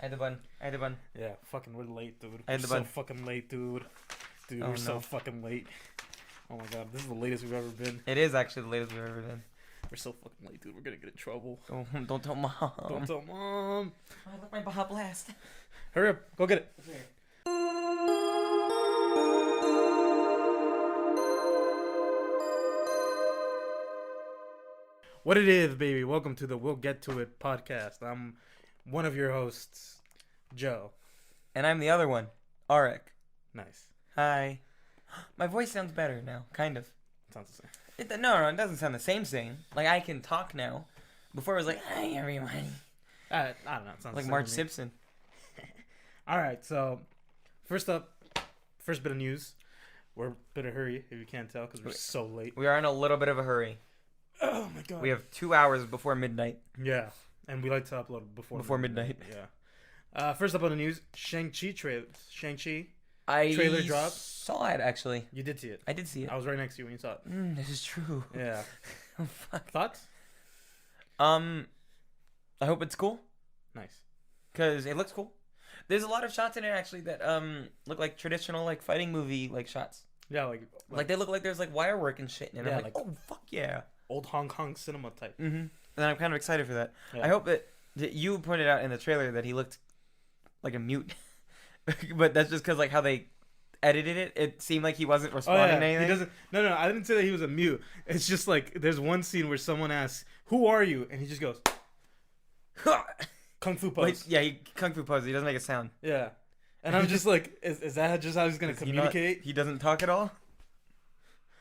I had the button. Yeah, fucking, we're late, dude. I had the We're so button. fucking late, dude. Dude, Oh, we're so no. fucking late. Oh my god, this is the latest we've ever been. It is actually the latest we've ever been. We're so fucking late, dude. We're gonna get in trouble. Don't tell mom. Don't tell mom. I let my Baja Blast. Hurry up, go get it. What it is, baby. Welcome to the We'll Get to It podcast. I'm one of your hosts, Joe. And I'm the other one, Arek. Nice. Hi. My voice sounds better now, kind of. Sounds the same. No, it doesn't sound the same. Like, I can talk now. Before it was like, hi, everybody. I don't know. It sounds Like the same Marge to me. Simpson. Alright, so first bit of news. We're a bit of hurry, if you can't tell, because we're so late. We are in a little bit of a hurry. Oh my god. We have 2 hours before midnight. Yeah, and we like to upload before midnight. Yeah. First up on the news, Shang-Chi trailer. I Trailer drop. saw it, actually. You did see it. I did see it. I was right next to you when you saw it. This is true. Yeah. Oh, fuck. Thoughts? I hope it's cool. Nice. Because it looks cool. There's a lot of shots in there, actually, that look like traditional, like, fighting movie, like, shots. Yeah, like They look like there's, like, wire work and shit. And Yeah, I'm like, oh, fuck yeah. old Hong Kong cinema type. Mm-hmm. And I'm kind of excited for that. Yeah. I hope that you pointed out in the trailer that he looked like a mute. But that's just because, like, how they edited it. It seemed like he wasn't responding to anything. He doesn't. No, I didn't say that he was a mute. It's just like there's one scene where someone asks, "Who are you?" and he just goes, "Kung Fu pose." Like, yeah, he kung fu pose. He doesn't make a sound. Yeah, and I'm just like, is that just how he's gonna communicate? He doesn't talk at all?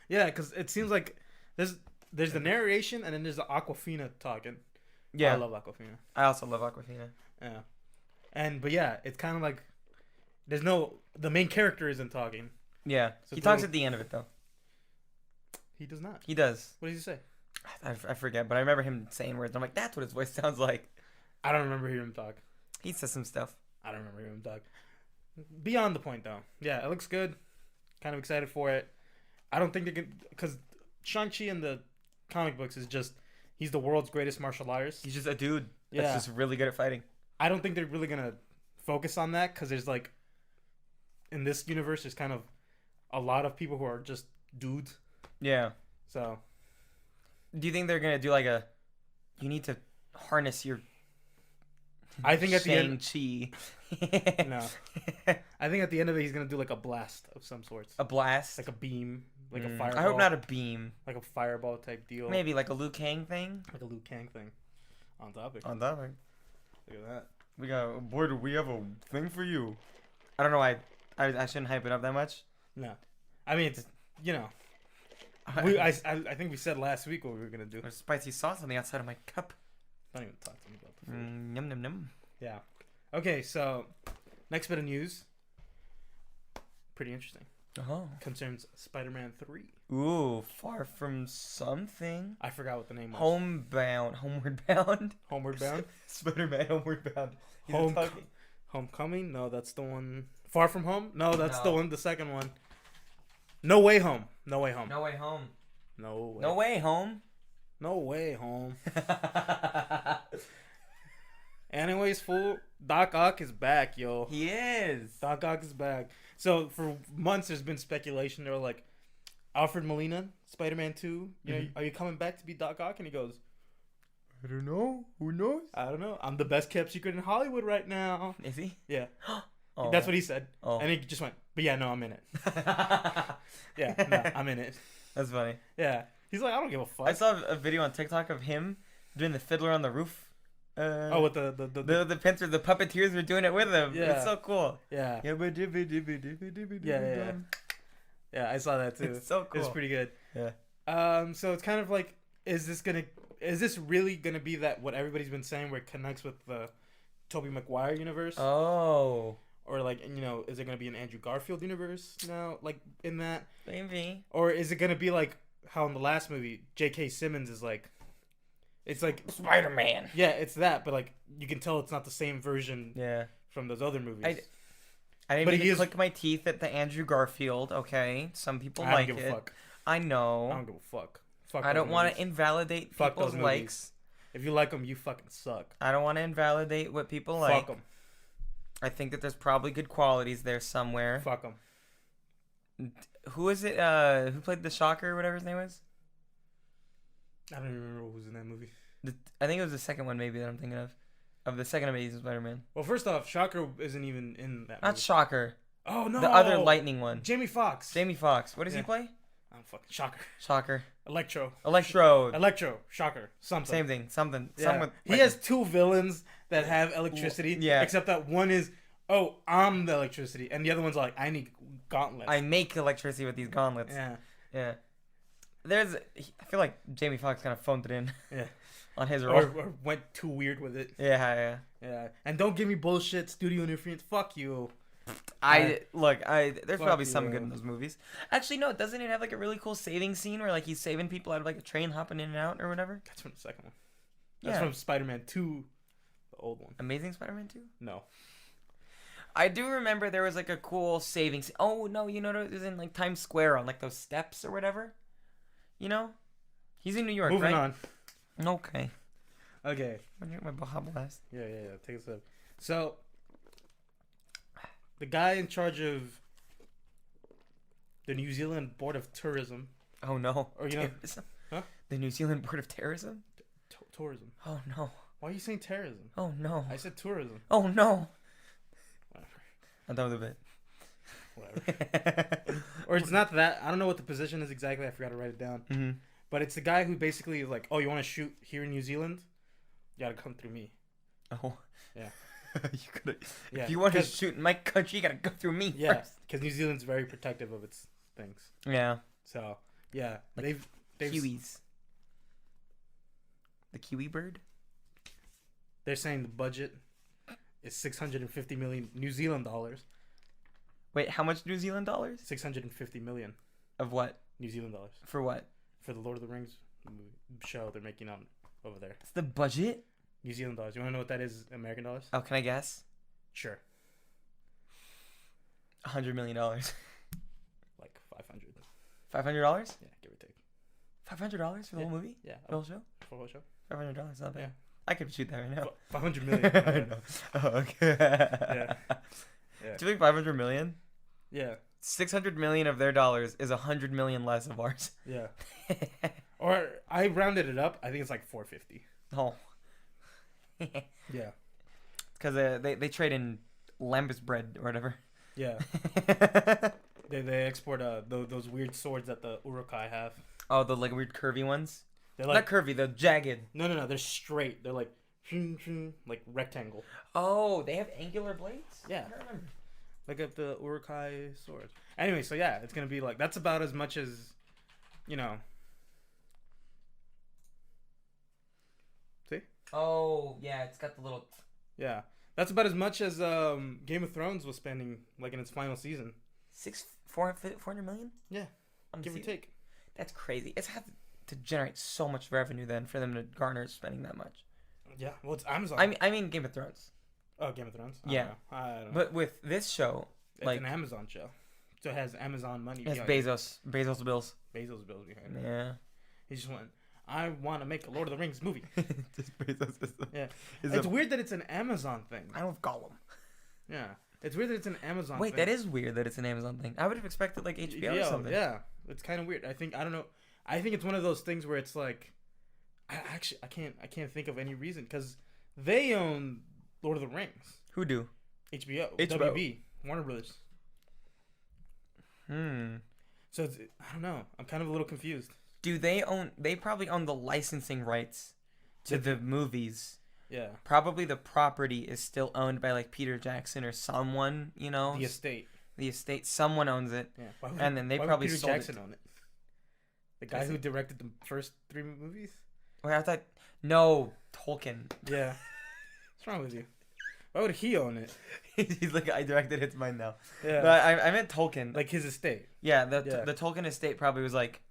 Yeah, because it seems like there's the narration and then there's the Aquafina talking. Yeah. I love Aquafina. I also love Aquafina. Yeah, but yeah, it's kind of like the main character isn't talking. Yeah. So He talks at the end of it, though. He does not. He does. What does he say? I forget, but I remember him saying words. I'm like, that's what his voice sounds like. I don't remember hearing him talk. He says some stuff. I don't remember hearing him talk. Beyond the point, though. Yeah, it looks good. Kind of excited for it. I don't think they can, because Shang-Chi in the comic books is just, he's the world's greatest martial artist. He's just a dude Yeah. that's just really good at fighting. I don't think they're really going to focus on that, because there's like, in this universe, there's kind of a lot of people who are just dudes. Yeah. So, Do you think they're going to do like you need to harness your I think at the end, Shang-Chi. no. I think at the end of it, he's going to do like a blast of some sorts. A blast? Like a beam, like a fireball. I hope not a beam. Like a fireball type deal. Maybe like a Liu Kang thing. Like a Liu Kang thing. On topic. On that one. Look at that. We have a thing for you. I don't know why I shouldn't hype it up that much. No. I mean, it's, you know. I think we said last week what we were going to do. There's spicy sauce on the outside of my cup. Don't even talk to me about the food. Yum yum yum. Yeah. Okay, so next bit of news. Pretty interesting. Oh. Concerns Spider-Man 3. Ooh, far from something. I forgot what the name was. Homeward bound. Homeward Bound? Spider-Man Homeward Bound. Homecoming? No, that's the one. Far From Home? No, that's the No. one. The second one. No Way Home. No Way Home. No way home. No way. No way home. No Way Home. Anyways, fool, Doc Ock is back, yo. He is. Doc Ock is back. So for months, there's been speculation. They were like, Alfred Molina, Spider-Man 2. You know, are you coming back to be Doc Ock? And he goes, I don't know. Who knows? I don't know. I'm the best kept secret in Hollywood right now. Is he? Yeah, Oh. that's what he said. Oh. And he just went, but yeah, no, I'm in it. Yeah, no, I'm in it. That's funny. Yeah, he's like, I don't give a fuck. I saw a video on TikTok of him doing the Fiddler on the Roof. With The Pincer, the puppeteers were doing it with him. Yeah. It's so cool. yeah, Yeah. yeah. I saw that too. It's so cool. It's pretty good. Yeah. So it's kind of like, is this really gonna be that what everybody's been saying, where it connects with the Tobey Maguire universe? Oh. Or like, you know, is it gonna be an Andrew Garfield universe now, like in that? Maybe. Or is it gonna be like how in the last movie, J.K. Simmons is like, it's like Spider-Man. yeah, it's that, but like you can tell it's not the same version Yeah. from those other movies. I didn't But mean he to is- click my teeth at the Andrew Garfield. Okay, some people I don't like give it. a fuck. I I know. don't give a fuck. Fuck. I those don't want to movies. invalidate Fuck people's those likes. If you like them, you fucking suck. I don't want to invalidate what people Fuck like. them. I think that there's probably good qualities there somewhere. Fuck them. Who is it? Who played the Shocker or whatever his name was? I don't even remember who's in that movie. I think it was the second one maybe that I'm thinking of the second Amazing Spider-Man. Well, first off, Shocker isn't even in that Not movie. Shocker. Oh, no. The other Lightning one. Jamie Foxx. Jamie Foxx. What does he play? I'm fucking Shocker. Shocker. Electro. Shocker. Something. Same thing. Something. Yeah. Someone. He has two villains that have electricity. Yeah. Except that one is, oh, I'm the electricity. And the other one's like, I need gauntlets. I make electricity with these gauntlets. Yeah. Yeah. I feel like Jamie Foxx kind of phoned it in. Yeah. On his role. Or went too weird with it. Yeah. And don't give me bullshit studio interference. Fuck you. There's probably some good in those movies. Actually, no, doesn't it have like a really cool saving scene where like he's saving people out of like a train hopping in and out or whatever? That's from the second one. That's from Spider-Man 2, the old one. Amazing Spider-Man 2? No. I do remember there was like a cool saving scene. Oh, no, you know, it was in like Times Square on like those steps or whatever. You know? He's in New York, Moving right? on. Okay. I'm gonna drink my Baja Blast. Yeah. Take a sip. So, the guy in charge of the New Zealand Board of Tourism. Oh no! Or you know, huh? The New Zealand Board of Terrorism. Tourism. Oh no! Why are you saying terrorism? Oh no! I said tourism. Oh no! Whatever. I'm done with it. Whatever. Or it's not that. I don't know what the position is exactly. I forgot to write it down. Mm-hmm. But it's the guy who basically is like, oh, you want to shoot here in New Zealand? You gotta come through me. Oh. Yeah. If you want to shoot in my country, you gotta go through me first. Because New Zealand's very protective of its things. Yeah. So yeah, like they've Kiwis. The kiwi bird. They're saying the budget is 650 million New Zealand dollars. Wait, how much New Zealand dollars? 650 million. Of what? New Zealand dollars. For what? For the Lord of the Rings show they're making on over there. It's the budget? New Zealand dollars. You want to know what that is? American dollars? Oh, can I guess? Sure. $100 million. Like 500. $500? Yeah, give or take. $500 for the whole movie? Yeah. The whole show? For the whole show? $500, not bad. Yeah. I could shoot that right now. 500 million. Oh, okay. Yeah. Do you think 500 million? Yeah. 600 million of their dollars is 100 million less of ours. Yeah. Or I rounded it up. I think it's like 450. Oh. Yeah. Because they trade in lamb's bread or whatever. Yeah. They export those weird swords that the Urukai have. Oh, the like weird curvy ones? They're like, not curvy, they're jagged. No. They're straight. They're like rectangle. Oh, they have angular blades? Yeah. I don't remember. Look at the Urukai swords. Anyway, so yeah, it's gonna be like that's about as much as, you know. See? Oh yeah, it's got the little. Yeah, that's about as much as Game of Thrones was spending like in its final season. 400 million? Yeah, give or take. That's crazy. It's had to generate so much revenue then for them to garner spending that much. Yeah, well, it's Amazon. I mean Game of Thrones. Oh, Game of Thrones. I don't know. But with this show, it's an Amazon show, so it has Amazon money. It has Bezos bills. Bezos bills behind it. Yeah. He just went. I want to make a Lord of the Rings movie. Just Bezos is yeah. It's weird that it's an Amazon thing. I don't Gollum. Yeah. It's weird that it's an Amazon Wait, thing. that is weird that it's an Amazon thing. I would have expected like HBO or something. Yeah. It's kind of weird. I don't know. I think it's one of those things where it's like I can't think of any reason cuz they own Lord of the Rings. Who do? HBO. WB. Warner Brothers. So it's, I don't know. I'm kind of a little confused. Do they own? They probably own the licensing rights to the movies. Yeah. Probably the property is still owned by like Peter Jackson or someone, you know. The estate. The estate. Someone owns it. Yeah. And then they probably Peter sold Jackson it. own it. The guy who directed the first 3 movies. Wait, I thought no Tolkien. Yeah. What's wrong with you? Why would he own it? He's like, I directed it's mine now. Yeah. But I meant Tolkien. Like his estate. Yeah, the Tolkien estate probably was like,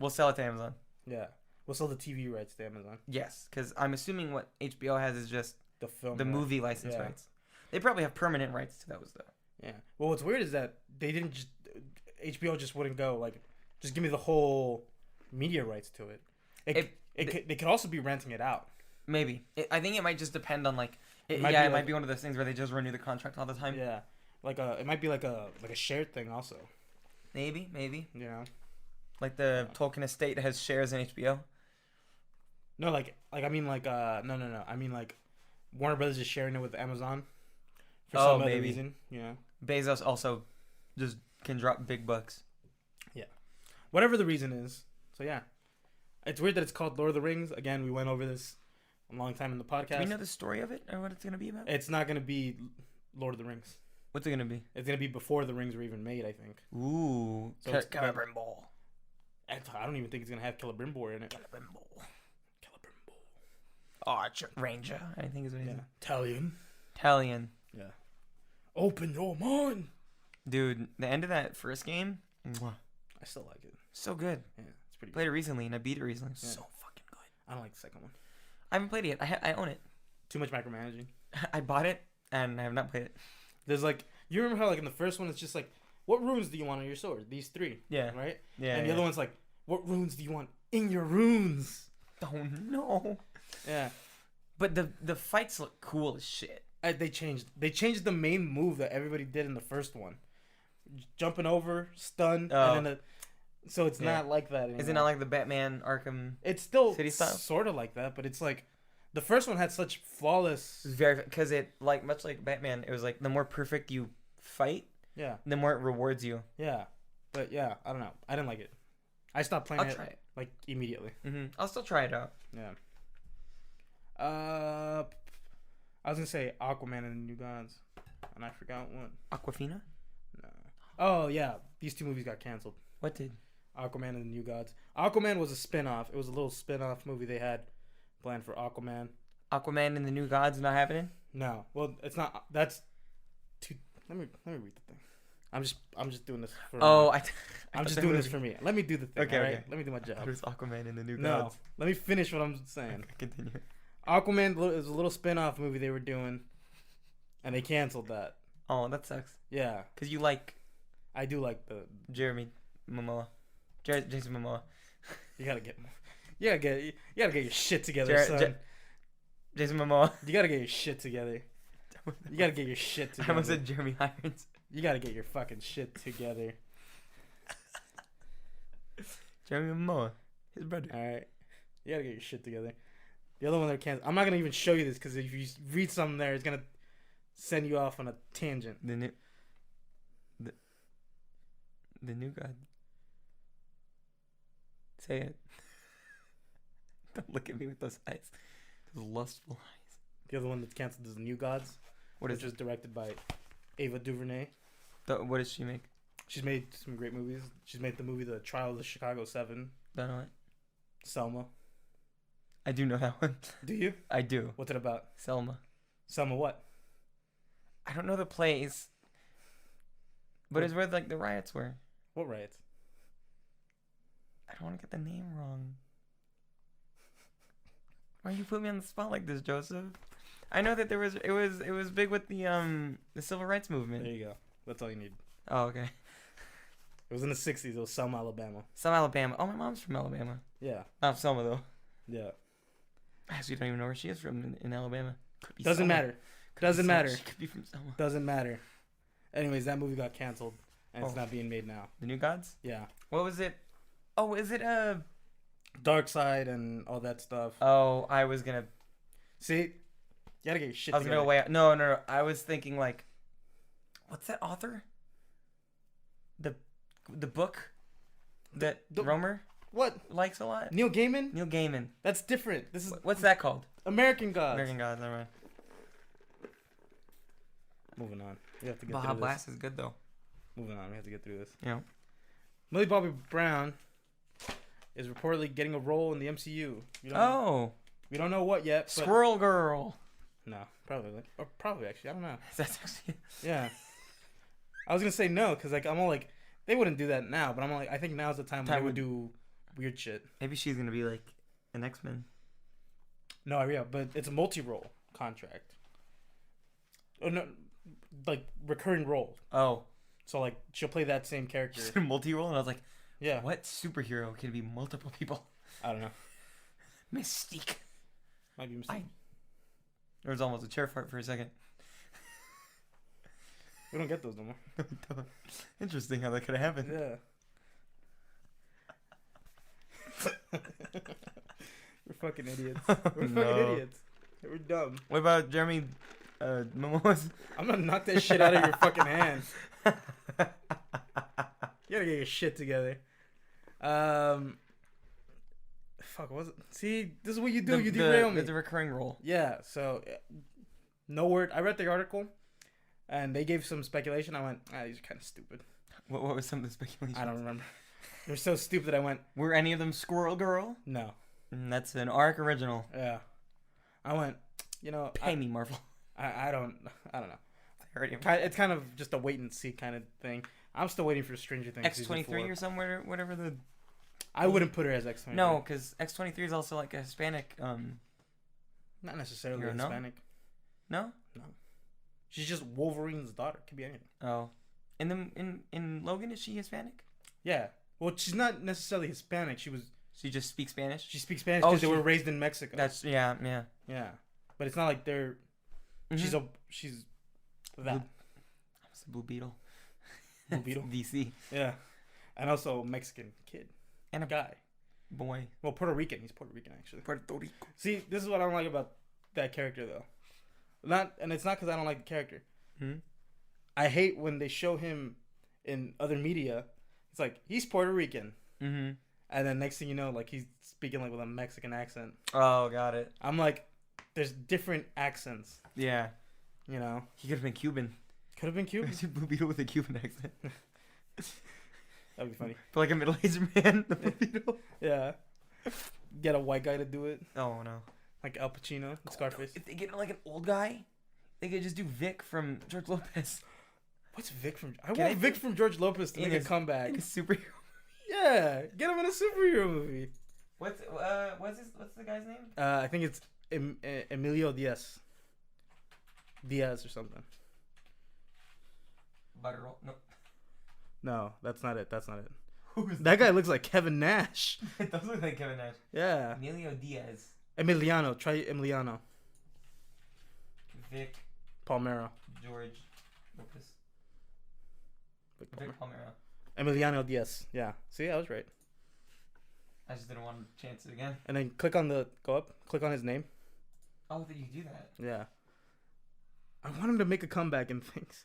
we'll sell it to Amazon. Yeah. We'll sell the TV rights to Amazon. Yes, because I'm assuming what HBO has is just the film, movie license rights. They probably have permanent rights to those though. Yeah. Well, what's weird is that they didn't just HBO just wouldn't go like, just give me the whole media rights to it. They could also be renting it out. Maybe. I think it might just depend on like It might be one of those things where they just renew the contract all the time. Yeah, it might be like a shared thing also. Maybe. You know, Like the Tolkien estate has shares in HBO. no, I mean no. I mean like Warner Brothers is sharing it with Amazon for some other reason. You know, Bezos also just can drop big bucks. yeah, whatever the reason is. So yeah, it's weird that it's called Lord of the Rings. Again, we went over this a long time in the podcast. Do we know the story of it or what it's gonna be about? It's not gonna be Lord of the Rings. What's it gonna be? It's gonna be before the rings were even made, I think. Ooh, So it's Celebrimbor. I don't even think it's gonna have Celebrimbor in it. Celebrimbor. Celebrimbor. Archer Ranger. I think is what he's Yeah. Talion. Italian. Yeah. Open your mind. Dude, the end of that first game, mwah, I still like it. so good. Yeah, it's pretty good. Played it recently and I beat it recently. Yeah. So fucking good. I don't like the second one. I haven't played it yet. I own it. Too much micromanaging. I bought it and I have not played it. There's you remember how in the first one it's just what runes do you want on your sword? These 3. Yeah. Right? Yeah. And the other one's what runes do you want in your runes? Oh no. Yeah. But the fights look cool as shit. They changed the main move that everybody did in the first one. Jumping over, stun, and then so it's not like that anymore. Is it not like the Batman Arkham? It's still City style? sort of like that, but it's the first one had such flawless. It's very because it much like Batman. It was the more perfect you fight, Yeah. the more it rewards you. Yeah, but yeah, I don't know. I didn't like it. I stopped playing I'll try it immediately. I'll still try it out. Yeah. I was gonna say Aquaman and the New Gods, and I forgot what. Aquafina? No. Oh yeah, these 2 movies got canceled. What did? Aquaman and the New Gods. Aquaman was a spin-off. It was a little spin-off movie they had planned for Aquaman. Aquaman and the New Gods not happening? No. Well, it's not. That's too. Let me read the thing. I'm just doing this for I'm just doing this for me. Let me do the thing. Okay, all right? okay. Let me do my job. There's Aquaman and the New No. Gods. Let me finish what I'm saying. Okay, continue. Aquaman is a little spin-off movie they were doing, and they canceled that. Oh, that sucks. Yeah. Cause you like I do like the. Jeremy Momoa, Jason Momoa. You gotta get your shit together, son. Jason Momoa. You gotta get your shit together. You gotta get your shit together. I almost said Jeremy Irons. You gotta get your fucking shit together. Jeremy Momoa, his brother. All right. You gotta get your shit together. The other one that can't. I'm not gonna even show you this because if you read something there, it's gonna send you off on a tangent. The New God. Say it. Don't look at me with those eyes. Those lustful eyes. The other one that's canceled is The New Gods. What is which was directed by Ava DuVernay. What does she make? She's made some great movies. She's made the movie The Trial of the Chicago 7. Don't know it. Selma. I do know that one. Do you? I do. What's it about? Selma. Selma what? I don't know the place. But it's where the riots were. What riots? I don't want to get the name wrong. Why you put me on the spot like this, Joseph? I know that it was big with the civil rights movement. There you go. That's all you need. Oh, okay. It was in the 60s. It was Selma, Alabama. Selma, Alabama. Oh, my mom's from Alabama. Yeah. Not Selma though. Yeah. Actually, don't even know where she is from in Alabama. Could be Doesn't Selma. matter. Could Doesn't be Selma. matter. She could be from Selma. Doesn't matter. Anyways, that movie got canceled, and it's Oh. not being made now. The New Gods? Yeah. What was it? Oh, is it Dark Side and all that stuff. Oh, I was gonna. See, you gotta get your shit I was together. gonna go way out. No. I was thinking what's that author? The book that Romer What? likes a lot. Neil Gaiman? Neil Gaiman. That's different. This is What's that called? American Gods. American Gods. Never mind. Moving on. We have to get Baja through this. Blast is good though. Moving on. We have to get through this. Yeah. Millie Bobby Brown is reportedly getting a role in the MCU. We don't know what yet. But Squirrel Girl. No, probably. Or probably actually. I don't know. That's actually. Yeah. I was gonna say no because I'm all they wouldn't do that now, but I'm I think now's the time when they would do weird shit. Maybe she's gonna be an X-Men. No, yeah, but it's a multi-role contract. Oh no, recurring role. Oh. So she'll play that same character. She's a multi-role, and I was like, yeah. what superhero can be multiple people? I don't know. Mystique. Might be Mystique. There was almost a chair fart for a second. We don't get those no more. Interesting how that could have happened. Yeah. We're fucking idiots. We're fucking idiots. We're dumb. What about Jeremy Mimos? I'm gonna knock that shit out of your fucking hand. You gotta get your shit together. Fuck, what was it? See, this is what you do. You derail me. It's a recurring role. Yeah, so no word. I read the article, and they gave some speculation. I went, these are kind of stupid. What was some of the speculation? I don't remember. They're so stupid. I went, were any of them Squirrel Girl? no. That's an Arek original. Yeah. I went, Pay me, Marvel. I don't know. I already It's kind of just a wait and see kind of thing. I'm still waiting for Stranger Things. X-23 or somewhere, whatever the. I wouldn't put her as X-23. No, because X-23 is also like a Hispanic. Not necessarily Hero, no? Hispanic. No. No. She's just Wolverine's daughter. Could be anything. Oh, in Logan, is she Hispanic? Yeah. Well, she's not necessarily Hispanic. She just speaks Spanish. She speaks Spanish because they she- were raised in Mexico. That's yeah. Yeah, but it's not like they're. Mhm. She's that It's a Blue Beetle. Blue Beetle. DC. Yeah, and also Mexican kid And a guy. boy. Well, Puerto Rican. He's Puerto Rican actually. Puerto Rico. See, this is what I don't like about that character though. And it's not because I don't like the character. Hmm? I hate when they show him in other media. It's like he's Puerto Rican, Mm-hmm. and then next thing you know, like he's speaking like with a Mexican accent. Oh, got it. I'm like, there's different accents. Yeah. You know, He could have been Cuban. could have been Cuban. Blue Beetle with a Cuban accent. That'd be funny. But like a middle-aged man, the Blue Beetle. Yeah. Get a white guy to do it, Oh no. like Al Pacino, in Scarface. If they get like an old guy, they could just do Vic from George Lopez. What's Vic from? I Can want I Vic do- from George Lopez to in make a his- comeback. Like a superhero. Yeah, get him in a superhero movie. What's the guy's name? I think it's Emilio Diaz or something. Butterroll. No. No, that's not it. That's not it. Who's That guy looks like Kevin Nash. It does look like Kevin Nash. Yeah, Emilio Diaz. Emiliano. Try Emiliano. Vic Palmero. George Lopez. Vic Palmero. Vic Palmero. Emiliano Diaz. Yeah. See, I was right. I just didn't want to chance it again. And then click on his name. Oh, that you do that. Yeah. I want him to make a comeback in things.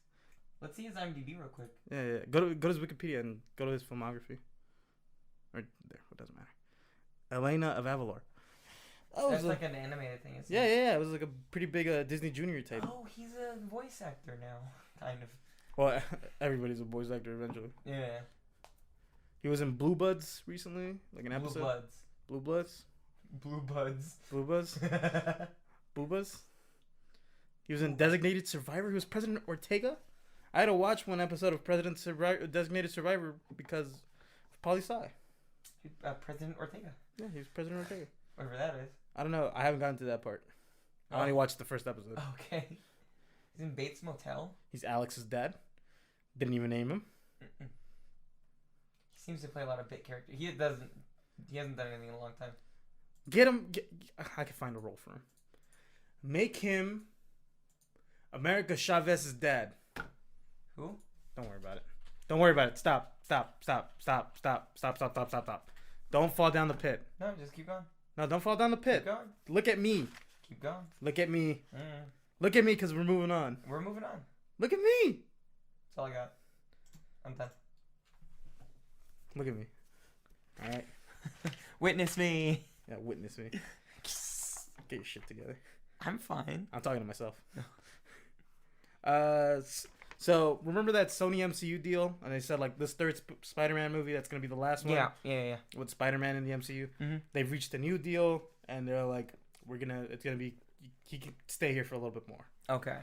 Let's see his IMDb real quick. Yeah. Go to his Wikipedia and go to his filmography. Or there, it doesn't matter. Elena of Avalor. Oh, That's like an animated thing. Isn't yeah. it? It was like a pretty big Disney Junior type. Oh, he's a voice actor now, kind of. Well, everybody's a voice actor eventually. Yeah. He was in Blue Buds recently, like an episode. Blue Bloods. Blue Bloods. Blue Buds. Blue Buzz. Blue Buzz. He was in Designated Survivor. He was President Ortega. I had to watch one episode of Designated Survivor because of Poli Sci. President Ortega. Yeah, he was President Ortega. Whatever that is. I don't know. I haven't gotten to that part. I Oh. only watched the first episode. Okay. He's in Bates Motel. He's Alex's dad. Didn't even name him. Mm-mm. He seems to play a lot of bit character. He hasn't done anything in a long time. Get him. I can find a role for him. Make him America Chavez's dad. Who? Don't worry about it. Don't worry about it. Stop. Don't fall down the pit. No, just keep going. No, don't fall down the pit. Keep going. Look at me. Keep going. Look at me. Mm. Look at me because we're moving on. We're moving on. Look at me. That's all I got. I'm done. Look at me. All right. Witness me. Yeah, witness me. Get your shit together. I'm fine. I'm talking to myself. So remember that Sony MCU deal, and they said like this third Spider-Man movie that's gonna be the last one. Yeah. With Spider-Man in the MCU. Mm-hmm. They've reached a new deal, and they're like, it's gonna be, he can stay here for a little bit more. Okay.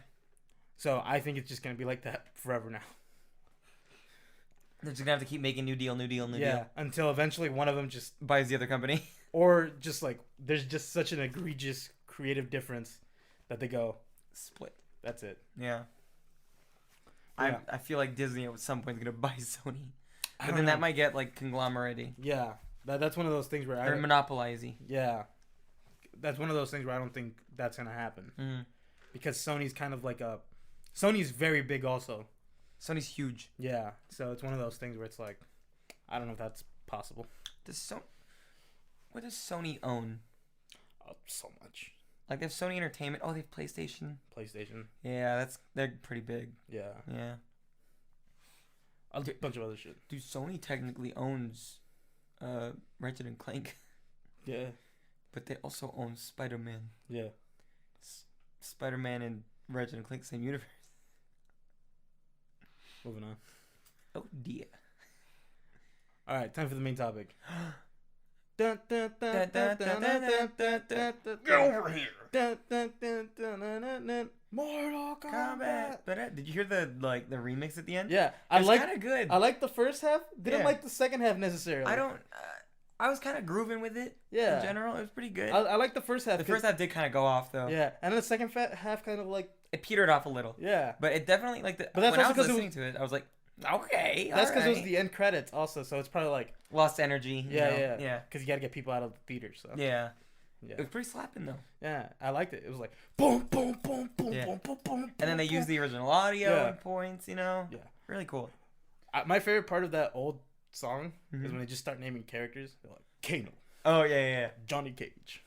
So I think it's just gonna be like that forever now. They're just gonna have to keep making new deal. Yeah, until eventually one of them just Buys the other company. or just like there's just such an egregious creative difference that they go Split. That's it. Yeah. Yeah. I feel like Disney at some point is gonna buy Sony, I but don't then know. that might get like conglomerate-y Yeah, that's one of those things where or monopolize-y. yeah, that's one of those things where I don't think that's gonna happen. Mm. because Sony's kind of like a Sony's very big also. Sony's huge. Yeah, so it's one of those things where it's like, I don't know if that's possible. What does Sony own? So much. Like they have Sony Entertainment. Oh, they have PlayStation. Yeah, they're pretty big. Yeah. Yeah. A bunch of other shit. Dude, Sony technically owns Ratchet and Clank. Yeah. But they also own Spider-Man. Yeah. Spider-Man and Ratchet and Clank, same universe. Moving on. Oh dear. All right, time for the main topic. Get over here. Mortal Kombat. Did you hear the remix at the end? Yeah, It was kind of good. I liked the first half. Didn't Yeah. like the second half necessarily. I was kind of grooving with it. Yeah. In general, it was pretty good. I like the first half. The first half did kind of go off though. Yeah, and then the second half kind of like. It petered off a little. Yeah. But it definitely But that's when I also was 'cause listening to it, I was like, okay. That's because it was alright. the end credits also, so it's probably like. Lost energy. Yeah. Yeah. Because you got to get people out of the theater, so. Yeah. Yeah. It was pretty slapping though. Yeah, I liked it. It was like boom, boom, boom, boom, Yeah. boom, boom, boom. And then they used the original audio Yeah. at points, Yeah. Really cool. My favorite part of that old song is Mhm. when they just start naming characters. They're like Kano, Oh yeah. Johnny Cage,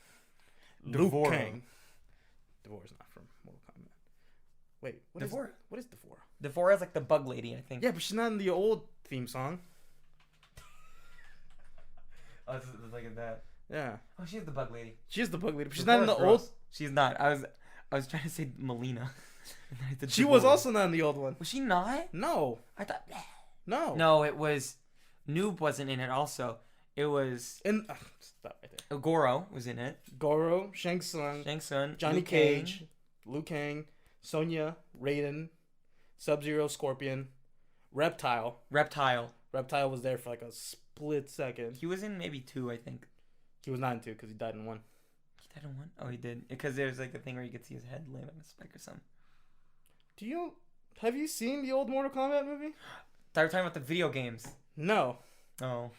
Devora. Liu Kang. Devora's not from Mortal Kombat. Wait, what Devora. is Devora? Devora's like the bug lady, I think. Yeah, but she's not in the old theme song. Oh, it's like that. Yeah, Oh, she's the bug lady. she is the bug lady, but she's not in the Devora's old. gross. She's not. I was trying to say Melina. And then I said She was Devora. also not in the old one. Was she not? No, I thought. no, No, it was. Noob wasn't in it. Also, it was And stop right there. Goro was in it. Goro, Shang Tsung, Shang Tsung, Johnny Liu Kang. Cage, Liu Kang, Sonya, Raiden, Sub-Zero, Scorpion, Reptile. Reptile was there for like a split second. He was in maybe 2, I think. He was not in 2 because he died in 1. He died in 1? Oh, he did. Because there's like a thing where you could see his head land on a spike or something. Have you seen the old Mortal Kombat movie? Thought we were talking about the video games. No. Oh.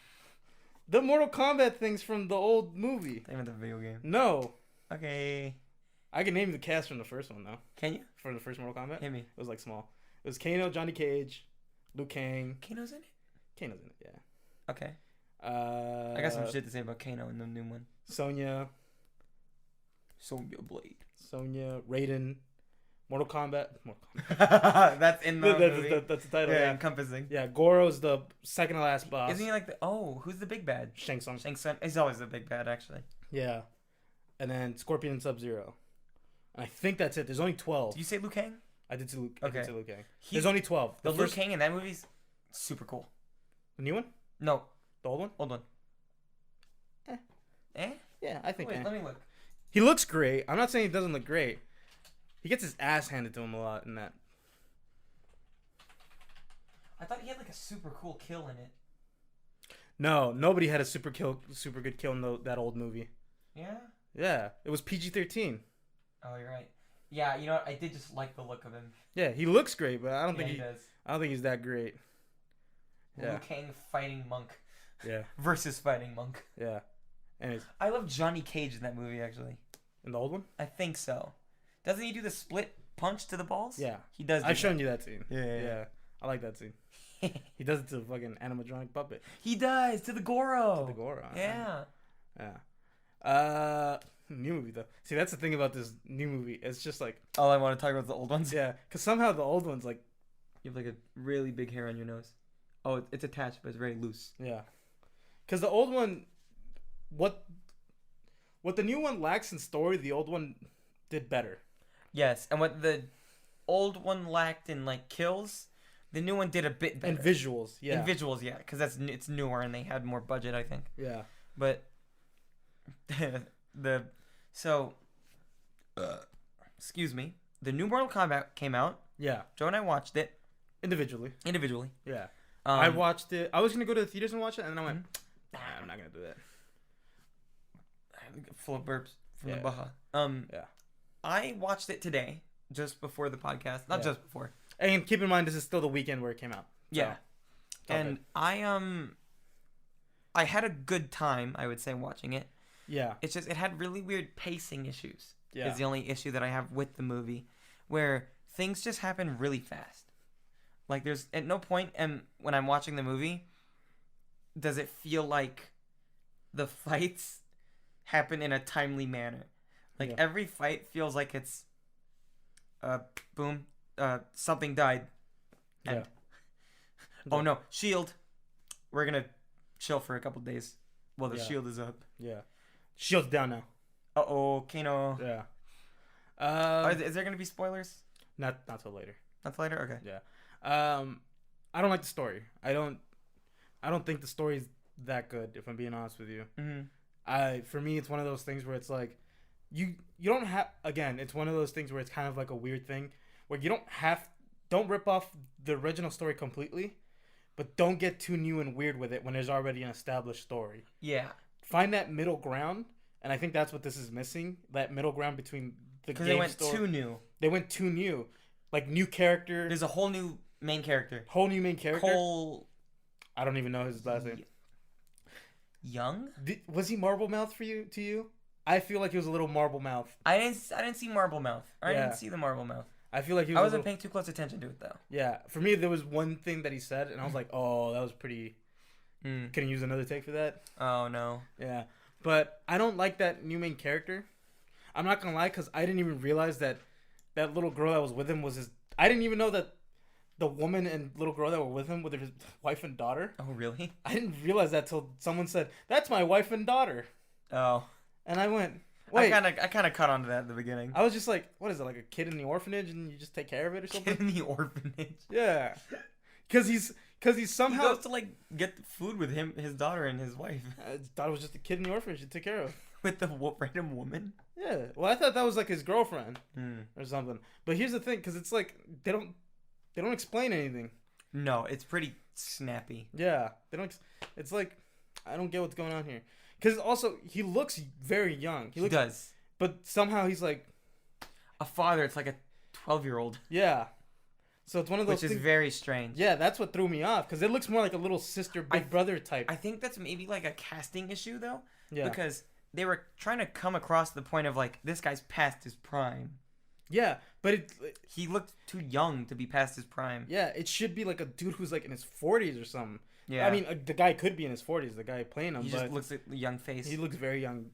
The Mortal Kombat things from the old movie. Talking about the video game. No. Okay. I can name the cast from the first one though. Can you? From the first Mortal Kombat? Hit me. It was like small. It was Kano, Johnny Cage, Liu Kang. Kano's in it? Kano's in it, yeah. Okay. I got some shit to say about Kano in the new one. Sonya, Blade. Raiden, Mortal Kombat. That's in the movie. That's the title. Yeah, Yeah. encompassing. Yeah, Goro's the second to last boss. Isn't he like who's the big bad? Shang Tsung. Shang Tsung. He's always the big bad, actually. Yeah. And then Scorpion and Sub-Zero. I think that's it. There's only 12. Did you say Liu Kang? I did say Liu Okay. Kang. There's only 12. The Liu Kang in that movie's super cool. The new one? No, The old one? hold on. Eh? Yeah, I think. Wait, let me look. He looks great. I'm not saying he doesn't look great. He gets his ass handed to him a lot in that. I thought he had like a super cool kill in it. No, nobody had a super good kill in that old movie. Yeah? Yeah, it was PG-13. Oh, you're right. Yeah, you know what? I did just like the look of him. Yeah, he looks great, but I don't think he does. I don't think he's that great. Yeah. Liu Kang fighting Monk Yeah, versus fighting Monk. yeah. Anyways, I love Johnny Cage in that movie, actually. in the old one? I think so. Doesn't he do the split punch to the balls? Yeah. He does. I've shown you that scene. Yeah. I like that scene. He does it to the fucking animatronic puppet. He does to the Goro. To the Goro. Yeah. Yeah. New movie though. See, that's the thing about this new movie. It's just like, Oh, I want to talk about the old ones. yeah, because somehow the old ones like, You have like a really big hair on your nose. Oh, it's attached, but it's very loose. yeah, because the old one, what the new one lacks in story, the old one did better. Yes, and what the old one lacked in like kills, the new one did a bit better. And visuals, yeah. In visuals, yeah, because it's newer and they had more budget, I think. Yeah. But excuse me, the new Mortal Kombat came out. Yeah. Joe and I watched it Individually. Yeah. I watched it. I was going to go to the theaters and watch it, and then I went, nah, I'm not going to do that. Full of burps from Yeah. the Baja. Yeah. I watched it today, just before the podcast. Not Yeah. just before. And keep in mind, this is still the weekend where it came out. So, Yeah. it's all And good. I had a good time, I would say, watching it. Yeah. It's just, it had really weird pacing issues. Yeah. Is the only issue that I have with the movie. where things just happen really fast. Like there's at no point and when I'm watching the movie does it feel like the fights happen in a timely manner. Like Yeah. every fight feels like it's boom, something died. And oh no, shield. We're gonna chill for a couple days while the shield is up. Yeah. Shield's down now. Uh-oh, Kano. Yeah. Is there gonna be spoilers? Not till later. Not later? Okay. Yeah. I don't like the story. I don't think the story's that good, if I'm being honest with you. For me, it's one of those things where it's like you don't have, again, it's one of those things where it's kind of like a weird thing where you don't rip off the original story completely, but don't get too new and weird with it when there's already an established story. Yeah. Find that middle ground, and I think that's what this is missing, that middle ground between the game story. Because they went too new. They went too new. Like, new character. There's a whole new main character. Whole new main character. I don't even know his last name. Young? Was he Marble Mouth to you? I feel like he was a little Marble Mouth. I didn't see Marble Mouth. I didn't see the Marble Mouth. I feel like he was. I wasn't paying too close attention to it though. Yeah, for me there was one thing that he said, and I was like, "Oh, that was pretty." Can you use another take for that? Oh no. Yeah, but I don't like that new main character. I'm not gonna lie, because I didn't even realize that little girl that was with him was his. I didn't even know that the woman and little girl that were with him were his wife and daughter. Oh really? I didn't realize that till someone said, "That's my wife and daughter." Oh. And I went, wait. I kind of caught on to that at the beginning. I was just like, what is it, like a kid in the orphanage and you just take care of it or something? Kid in the orphanage. Yeah. Because he's somehow... He goes to, like, get food with his daughter, and his wife. I thought it was just a kid in the orphanage to take care of. With the random woman? Yeah. Well, I thought that was, like, his girlfriend or something. But here's the thing, because it's like, they don't explain anything. No, it's pretty snappy. Yeah. It's like, I don't get what's going on here. Because also, he looks very young. He does. But somehow he's like... A father, it's like a 12-year-old. Yeah. So it's one of those Which is very strange. Yeah, that's what threw me off. Because it looks more like a little sister, big brother type. I think that's maybe like a casting issue, though. Yeah. Because they were trying to come across the point of, like, this guy's past his prime. Yeah, but he looked too young to be past his prime. Yeah, it should be like a dude who's like in his 40s or something. Yeah. I mean, the guy could be in his 40s, the guy playing him. He just looks like the young face. He looks very young.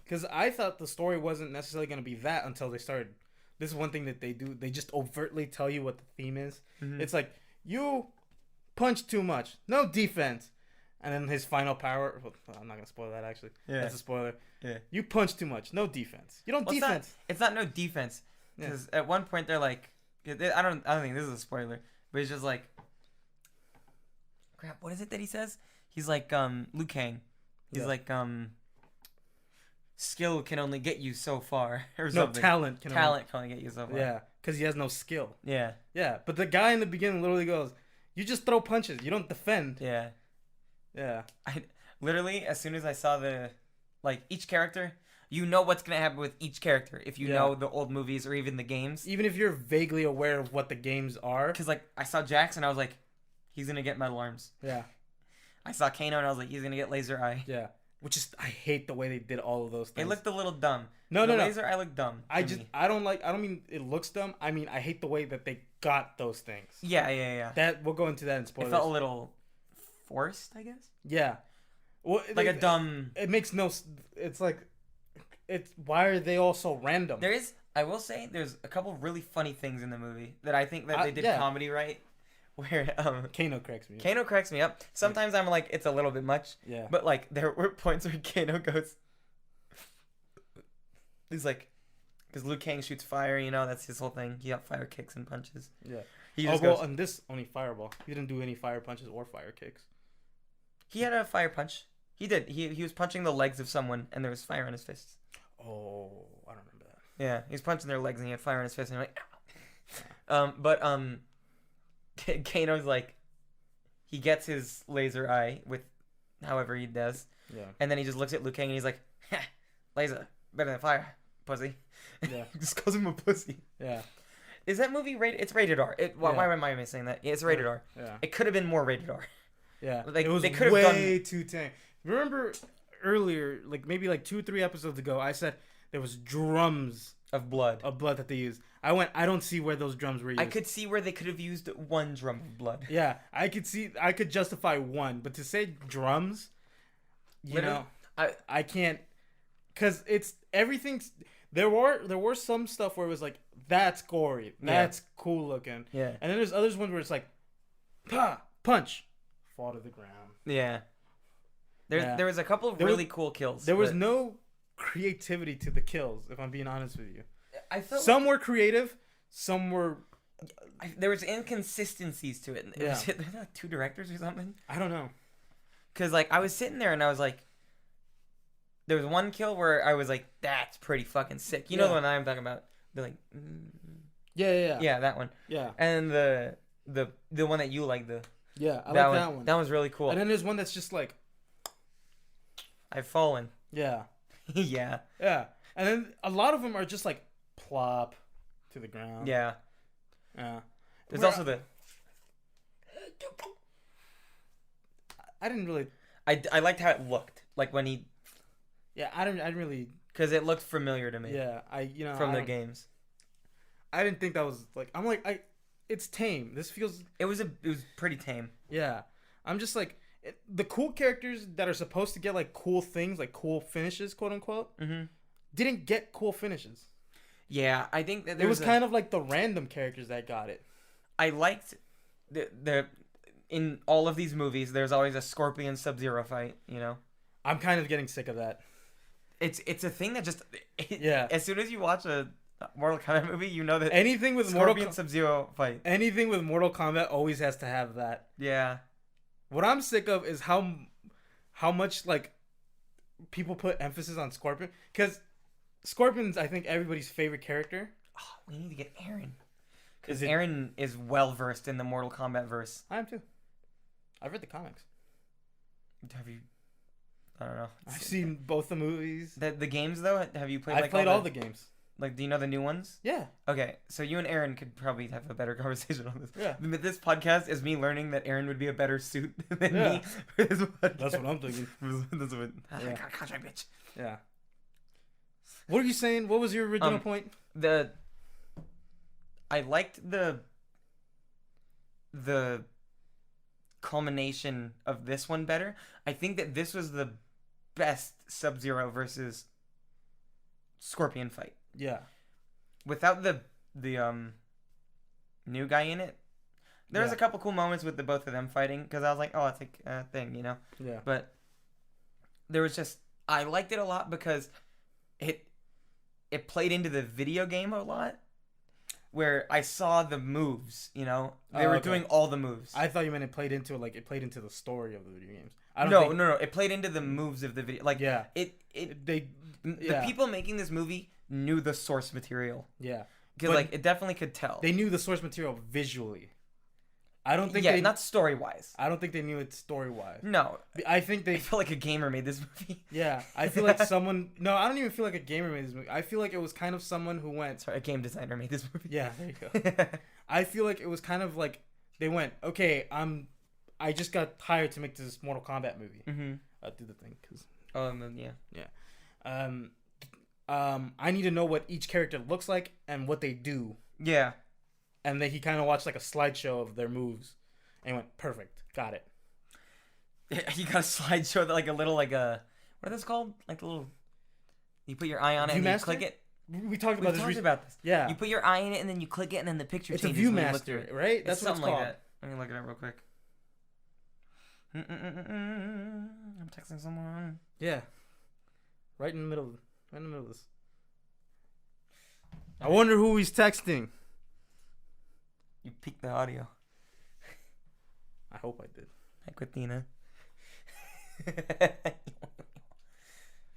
Because I thought the story wasn't necessarily going to be that until they started. This is one thing that they do. They just overtly tell you what the theme is. Mm-hmm. It's like, you punch too much. No defense. And then his final power... Well, I'm not going to spoil that, actually. Yeah. That's a spoiler. Yeah. You punch too much. No defense. You don't defense. It's not no defense. Because at one point they're like... I don't think this is a spoiler. But it's just like... Crap, what is it that he says? He's like, Liu Kang. He's like, skill can only get you so far. Or something. Talent can only get you so far. Yeah, because he has no skill. Yeah. Yeah, but the guy in the beginning literally goes, you just throw punches. You don't defend. Yeah. Yeah. I literally, as soon as I saw each character, you know what's going to happen with each character if you know the old movies or even the games. Even if you're vaguely aware of what the games are. Because, like, I saw Jax and I was like, he's going to get metal arms. Yeah. I saw Kano and I was like, he's going to get laser eye. Yeah. Which is, I hate the way they did all of those things. It looked a little dumb. No. Laser eye looked dumb. I don't mean it looks dumb. I mean, I hate the way that they got those things. Yeah. We'll go into that in spoilers. It felt a little forced, I guess. Yeah. Well, like a dumb... It makes no... It's like... Why are they all so random? I will say, there's a couple really funny things in the movie that I think that they did comedy right. Where Kano cracks me up. Kano cracks me up. Sometimes I'm like, it's a little bit much. Yeah. But like there were points where Kano goes, he's like, because Liu Kang shoots fire, that's his whole thing. He got fire kicks and punches. Yeah. He just goes, and this only fireball. He didn't do any fire punches or fire kicks. He had a fire punch. He did. He was punching the legs of someone and there was fire in his fists. Oh, I don't remember that. Yeah, he was punching their legs and he had fire in his fists and you're like, ow. Kano's like, he gets his laser eye with however he does. Yeah. And then he just looks at Liu Kang and he's like, laser, better than fire, pussy. Yeah. Just calls him a pussy. Yeah. Is that movie rated? It's rated R. Why am I saying that? Yeah, it's rated R. Yeah. It could have been more rated R. Yeah. Like, it was way too tame. Remember earlier, like maybe like 2-3 episodes ago, I said there was drums of blood that they used. I don't see where those drums were used. I could see where they could have used one drum of blood. Yeah, I could justify one, but to say drums, you know, I can't, because it's everything's. There were some stuff where it was like, that's gory, that's cool looking. Yeah. And then there's others ones where it's like, punch, fall to the ground. Yeah. There was a couple of really cool kills. There was no creativity to the kills, if I'm being honest with you. I felt some were creative, some were. There was inconsistencies to it. Yeah. Was it like 2 directors or something? I don't know. Because like I was sitting there and I was like, there was one kill where I was like, that's pretty fucking sick. You know the one I'm talking about? They're like, yeah, that one. Yeah. And the one that you like, I like that one. That was really cool. And then there's one that's just like, I've fallen. Yeah. Yeah. Yeah. And then a lot of them are just like plop to the ground. Yeah. Yeah. There's also the. I didn't really. I liked how it looked, like when he. Yeah, I didn't really. Because it looked familiar to me. Yeah, from the games. I didn't think that was like. I'm like it's tame. This feels. It was pretty tame. Yeah, I'm just like the cool characters that are supposed to get like cool things, like cool finishes, quote unquote. Mm-hmm. Didn't get cool finishes. Yeah, I think that it was kind of like the random characters that got it. I liked the in all of these movies. There's always a Scorpion Sub-Zero fight. You know. I'm kind of getting sick of that. It's a thing that just yeah. As soon as you watch a Mortal Kombat movie, you know that anything with Scorpion Sub-Zero fight. Anything with Mortal Kombat always has to have that. Yeah. What I'm sick of is how much like people put emphasis on Scorpion, because Scorpion's I think everybody's favorite character. Oh, we need to get Aaron, because Aaron is well versed in the Mortal Kombat verse. I am too. I've read the comics. Have you? I don't know. I've seen both the movies. The games though, have you played? I've played all the games. Like, do you know the new ones? Yeah. Okay, so you and Aaron could probably have a better conversation on this. Yeah. This podcast is me learning that Aaron would be a better suit than me for this podcast. That's what I'm thinking. That's what. Yeah. Contract, bitch. Yeah. What are you saying? What was your original point? I liked the culmination of this one better. I think that this was the best Sub-Zero versus Scorpion fight. Yeah. Without the new guy in it, there's a couple cool moments with the both of them fighting, because I was like, oh, it's like a thing, you know? Yeah. But there was just, I liked it a lot because it played into the video game a lot, where I saw the moves, you know? They were doing all the moves. I thought you meant it played into the story of the video games. No. It played into the moves of the video. Like, yeah. The people making this movie knew the source material. Yeah. Because, like, it definitely could tell. They knew the source material visually. I don't think not story-wise. I don't think they knew it story-wise. No. I think I feel like a gamer made this movie. Yeah. I feel like someone... No, I don't even feel like a gamer made this movie. I feel like it was kind of someone who went... Sorry, a game designer made this movie. Yeah, there you go. I feel like it was kind of like... They went, okay, I just got hired to make this Mortal Kombat movie. Mm-hmm. I'll do the thing, because... yeah. Yeah. I need to know what each character looks like and what they do. Yeah. And then he kind of watched like a slideshow of their moves, and he went, "Perfect, got it." He got a slideshow that like a little like a what are those called? Like a little. You put your eye on it and you click it. We talked about this. Yeah. You put your eye in it and then you click it and then the picture changes. It's a ViewMaster, right? That's what it's called. Like that. Let me look it up real quick. I'm texting someone. Yeah. Right in the middle of this. I wonder who he's texting. You peeked the audio. I hope I did. Hi, Quatina.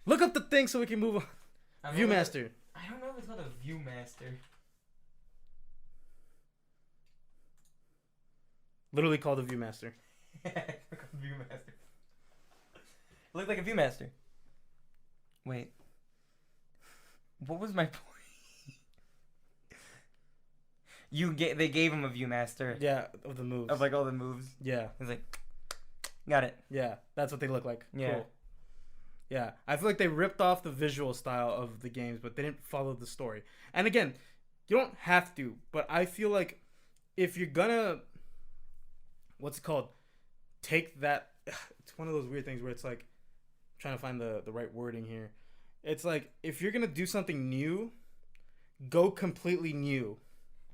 Look up the thing so we can move on. ViewMaster. I don't know if it's called a ViewMaster. Literally called a ViewMaster. ViewMaster. It looked like a ViewMaster. Wait. What was my point? They gave him a ViewMaster. Yeah, of the moves. Of like all the moves. Yeah. He's like, got it. Yeah, that's what they look like. Yeah. Cool. Yeah, I feel like they ripped off the visual style of the games, but they didn't follow the story. And again, You don't have to, but I feel like if you're gonna, what's it called? Take that. It's one of those weird things where it's like, I'm trying to find the right wording here. It's like, if you're gonna do something new, go completely new.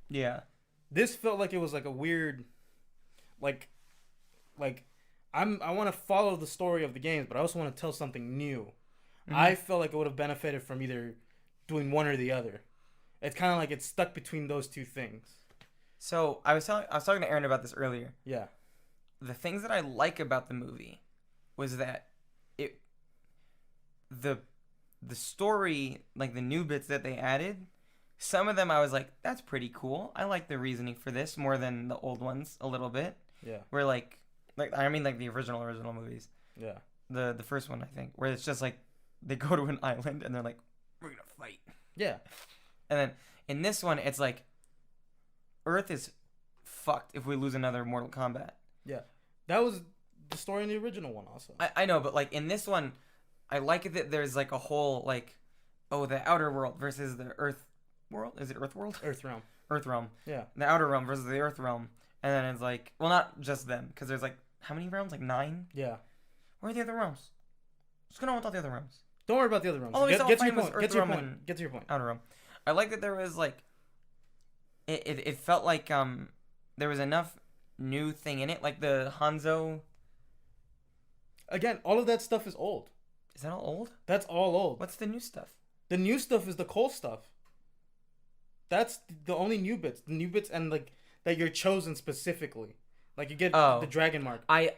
Yeah. This felt like it was like a weird, like I want to follow the story of the games, but I also want to tell something new. Mm-hmm. I felt like it would have benefited from either doing one or the other. It's kind of like it's stuck between those two things. So I was talking to Aaron about this earlier. Yeah. The things that I like about the movie was that the story, like the new bits that they added, some of them I was like, that's pretty cool. I like the reasoning for this more than the old ones a little bit. Yeah. Where like the original movies. Yeah. The first one, I think, where it's just like they go to an island and they're like, we're gonna fight. Yeah. And then in this one, it's like Earth is fucked if we lose another Mortal Kombat. Yeah. That was the story in the original one also. I know, but like in this one, I like it that there's like a whole like, the outer world versus the Earth world. Is it Earth world? Earth realm. Earth realm. Yeah. The outer realm versus the Earth realm. And then it's like, well, not just them, because there's like, how many realms? Like 9? Yeah. Where are the other realms? What's going on with all the other realms? Don't worry about the other realms. Get to your point. Get to your point. Outer realm. I like that there was like, it felt like there was enough new thing in it, like the Hanzo. Again, all of that stuff is old. Is that all old? That's all old. What's the new stuff? The new stuff is the Cole stuff. That's the only new bits. The new bits and like that you're chosen specifically. Like you get the dragon mark. I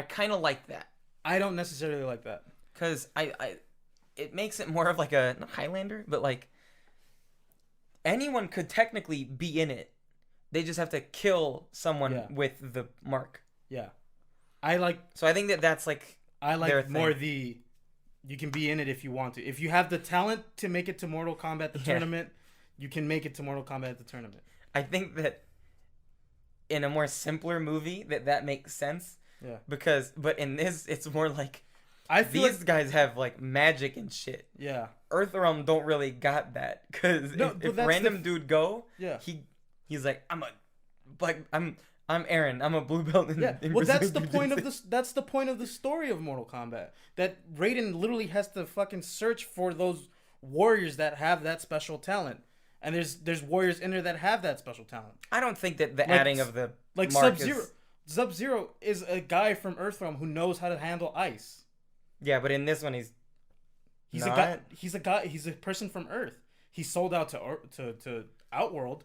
kind of like that. I don't necessarily like that. Cuz it makes it more of like a not Highlander, but like anyone could technically be in it. They just have to kill someone with the mark. Yeah. So I think that's like I like more you can be in it if you want to. If you have the talent to make it to Mortal Kombat the tournament, you can make it to Mortal Kombat the tournament. I think that in a more simpler movie that makes sense. Yeah. But in this it's more like these guys have like magic and shit. Yeah. Earthrealm don't really got that cuz if random dude go, he's like I'm Aaron. I'm a blue belt. Well, that's the point of this. That's the point of the story of Mortal Kombat. That Raiden literally has to fucking search for those warriors that have that special talent, and there's warriors in there that have that special talent. I don't think that the adding of the like Sub-Zero. Sub-Zero is a guy from Earthrealm who knows how to handle ice. Yeah, but in this one he's a guy. He's a person from Earth. He sold out to Outworld.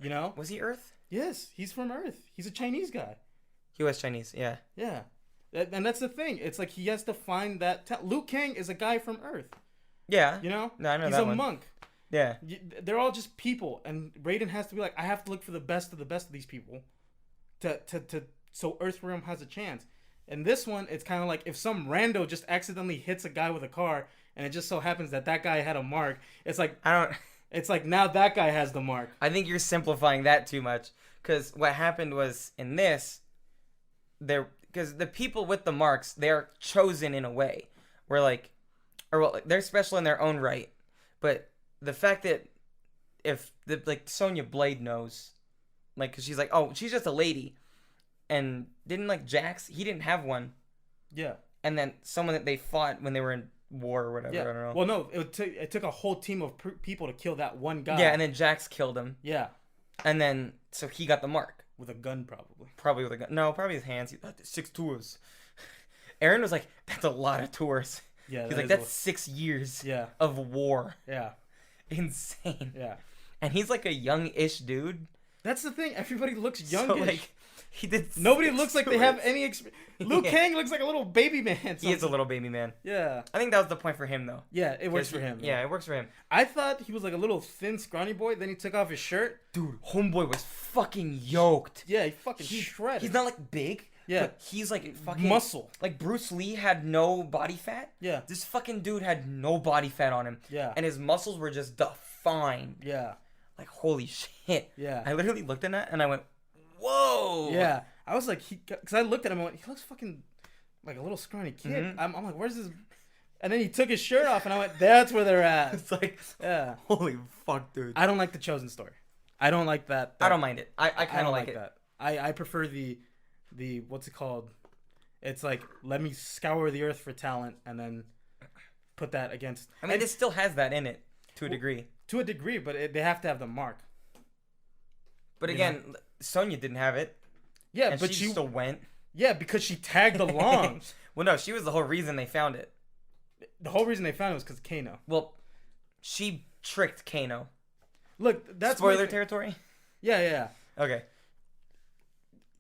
You know? Was he Earth? Yes, he's from Earth. He's a Chinese guy. He was Chinese, yeah. Yeah. And that's the thing. It's like he has to find that... Liu Kang is a guy from Earth. Yeah. You know? No, I know he's that a monk. Yeah. They're all just people. And Raiden has to be like, I have to look for the best of these people so Earthrealm has a chance. In this one, it's kind of like if some rando just accidentally hits a guy with a car and it just so happens that guy had a mark, it's like... It's like now that guy has the mark. I think you're simplifying that too much. Because what happened was in this, because the people with the marks, they're chosen in a way. They're special in their own right. But the fact that if Sonya Blade knows, because she's like, oh, she's just a lady. And didn't Jax, he didn't have one. Yeah. And then someone that they fought when they were in war or whatever. Yeah. I don't know. Well, no, it took a whole team of people to kill that one guy. Yeah, and then Jax killed him. Yeah. And then, so he got the mark. With a gun, probably. Probably with a gun. No, probably his hands. 6 tours. Aaron was like, that's a lot of tours. Yeah. He's like, that's 6 years of war. Yeah. Insane. Yeah. And he's like a young-ish dude. That's the thing. Everybody looks youngish. He did. Nobody looks like they have any experience. Liu Kang looks like a little baby man. He is a little baby man. Yeah. I think that was the point for him, though. Yeah, it works for him. Yeah, it works for him. I thought he was like a little thin, scrawny boy. Then he took off his shirt. Dude, homeboy was fucking yoked. Yeah, he fucking shredded. He's not big. Yeah. But he's fucking muscle. Like Bruce Lee had no body fat. Yeah. This fucking dude had no body fat on him. Yeah. And his muscles were just defined. Yeah. Like, holy shit. Yeah. I literally looked at that and I went, whoa. Yeah. I was like, because I looked at him and went, he looks fucking like a little scrawny kid. Mm-hmm. I'm like, where's this? And then he took his shirt off, and I went, that's where they're at. It's like, Yeah. holy fuck, dude. I don't like the Chosen story. I don't like that. I don't mind it. I kind of don't like it. that. I prefer the what's it called? It's like, let me scour the earth for talent and then put that against. I mean, it still has that in it to a degree. To a degree, but they have to have the mark. But again, Sonya didn't have it. Yeah, and but she still went. Yeah, because she tagged along. Well, no, she was the whole reason they found it. The whole reason they found it was because of Kano. Well, she tricked Kano. Look, that's spoiler territory. Yeah. Okay.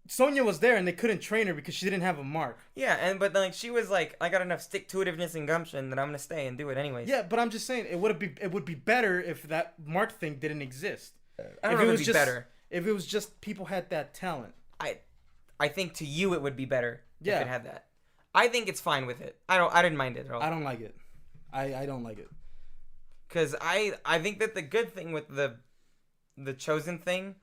Sonya was there, and they couldn't train her because she didn't have a mark. Yeah, but like she was like, I got enough stick-to-itiveness and gumption that I'm gonna stay and do it anyways. Yeah, but I'm just saying it would be better if that mark thing didn't exist. I don't know if it would be better. If it was just people had that talent. I think to you it would be better if Yeah. it had that. I think it's fine with it. I didn't mind it at all. I don't like it. I don't like it. Because I think that the good thing with the Chosen thing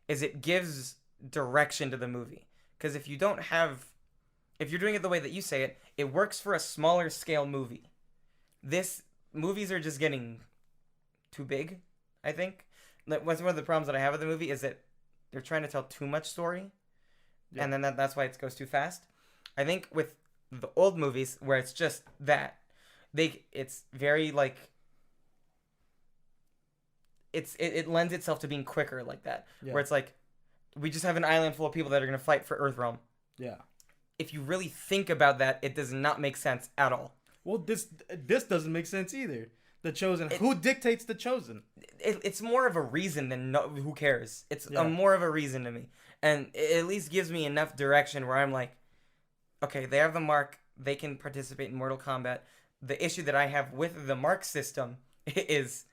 is it gives direction to the movie. Because if you're doing it the way that you say it, it works for a smaller scale movie. Movies are just getting too big, I think. Like, one of the problems that I have with the movie is that they're trying to tell too much story. Yeah. And then that's why it goes too fast. I think with the old movies where it's just that, it's very like it lends itself to being quicker like that. Yeah. Where it's like we just have an island full of people that are gonna fight for Earthrealm. Yeah. If you really think about that, it does not make sense at all. Well, this doesn't make sense either. The Chosen. Who dictates the Chosen? It's more of a reason than who cares. It's more of a reason to me. And it at least gives me enough direction where I'm like, okay, they have the mark. They can participate in Mortal Kombat. The issue that I have with the mark system is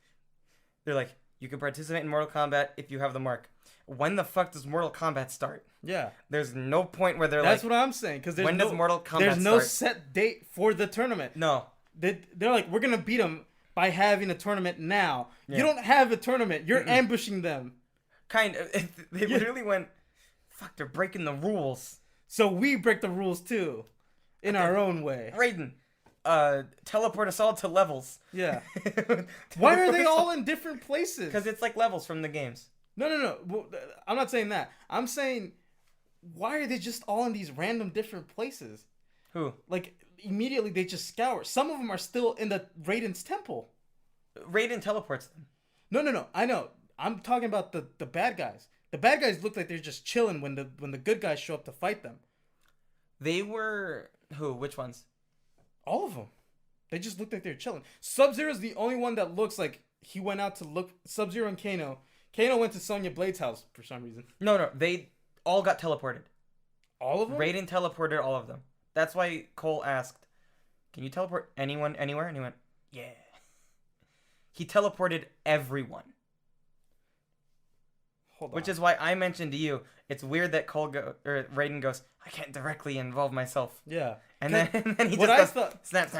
they're like, you can participate in Mortal Kombat if you have the mark. When the fuck does Mortal Kombat start? Yeah. There's no point where That's what I'm saying. Because when does Mortal Kombat There's no start? set date for the tournament. No. They're like, we're going to beat them by having a tournament now. Yeah. You don't have a tournament. You're ambushing them. Kind of. They literally went, fuck, they're breaking the rules. So we break the rules too. In our own way. Raiden, teleport us all to levels. Yeah. Why are they all in different places? Because it's like levels from the games. No. Well, I'm not saying that. I'm saying, why are they just all in these random different places? Who? Like, immediately they just scour. Some of them are still in the Raiden's temple. Raiden teleports them. No. I know. I'm talking about the bad guys. The bad guys look like they're just chilling when the good guys show up to fight them. They were... Who? Which ones? All of them. They just look like they're chilling. Sub-Zero's the only one that looks like he went out to look... Sub-Zero and Kano. Kano went to Sonya Blade's house for some reason. No. They all got teleported. All of them? Raiden teleported all of them. That's why Cole asked, can you teleport anyone, anywhere? And he went, yeah. He teleported everyone. Hold on. Which is why I mentioned to you, it's weird that Raiden goes, I can't directly involve myself. Yeah. And then he just goes, snap.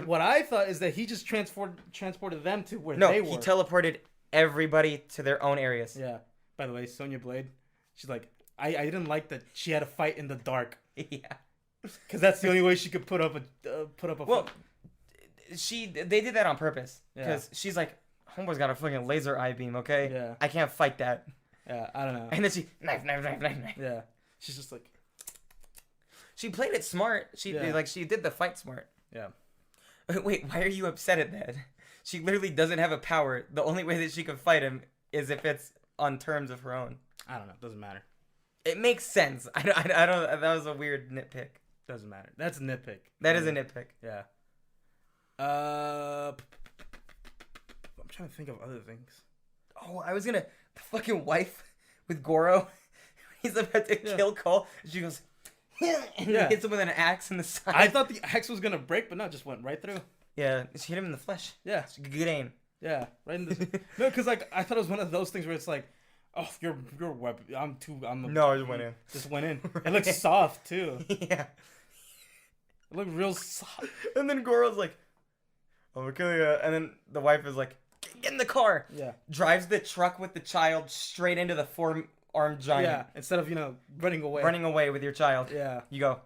What I thought is that he just transported them to where they were. No, he teleported everybody to their own areas. Yeah. By the way, Sonya Blade, she's like, I didn't like that she had to fight in the dark. Yeah. Because that's the only way she could put up a Well, they did that on purpose. Because she's like, homeboy's got a fucking laser eye beam, okay? Yeah. I can't fight that. Yeah, I don't know. And then she, knife. Yeah. She's just like... She played it smart. She did the fight smart. Yeah. Wait, why are you upset at that? She literally doesn't have a power. The only way that she can fight him is if it's on terms of her own. I don't know. Doesn't matter. It makes sense. I don't. That was a weird nitpick. Doesn't matter. That's a nitpick. That is a nitpick. Yeah. I'm trying to think of other things. Oh, I was gonna... The fucking wife with Goro. He's about to kill Cole. She goes... and hits him with an axe in the side. I thought the axe was gonna break, but no, it just went right through. Yeah, she hit him in the flesh. Yeah. It's good aim. Yeah, right in the... No, because like, I thought it was one of those things where it's like, oh, your weapon. No, it just went in. Just went in. Right. It looks soft, too. Yeah. It looked real soft. And then Goro's like, oh, we'll kill you. And then the wife is like, get in the car. Yeah. Drives the truck with the child straight into the four-armed giant. Yeah, instead of, running away. Running away with your child. Yeah. You go, all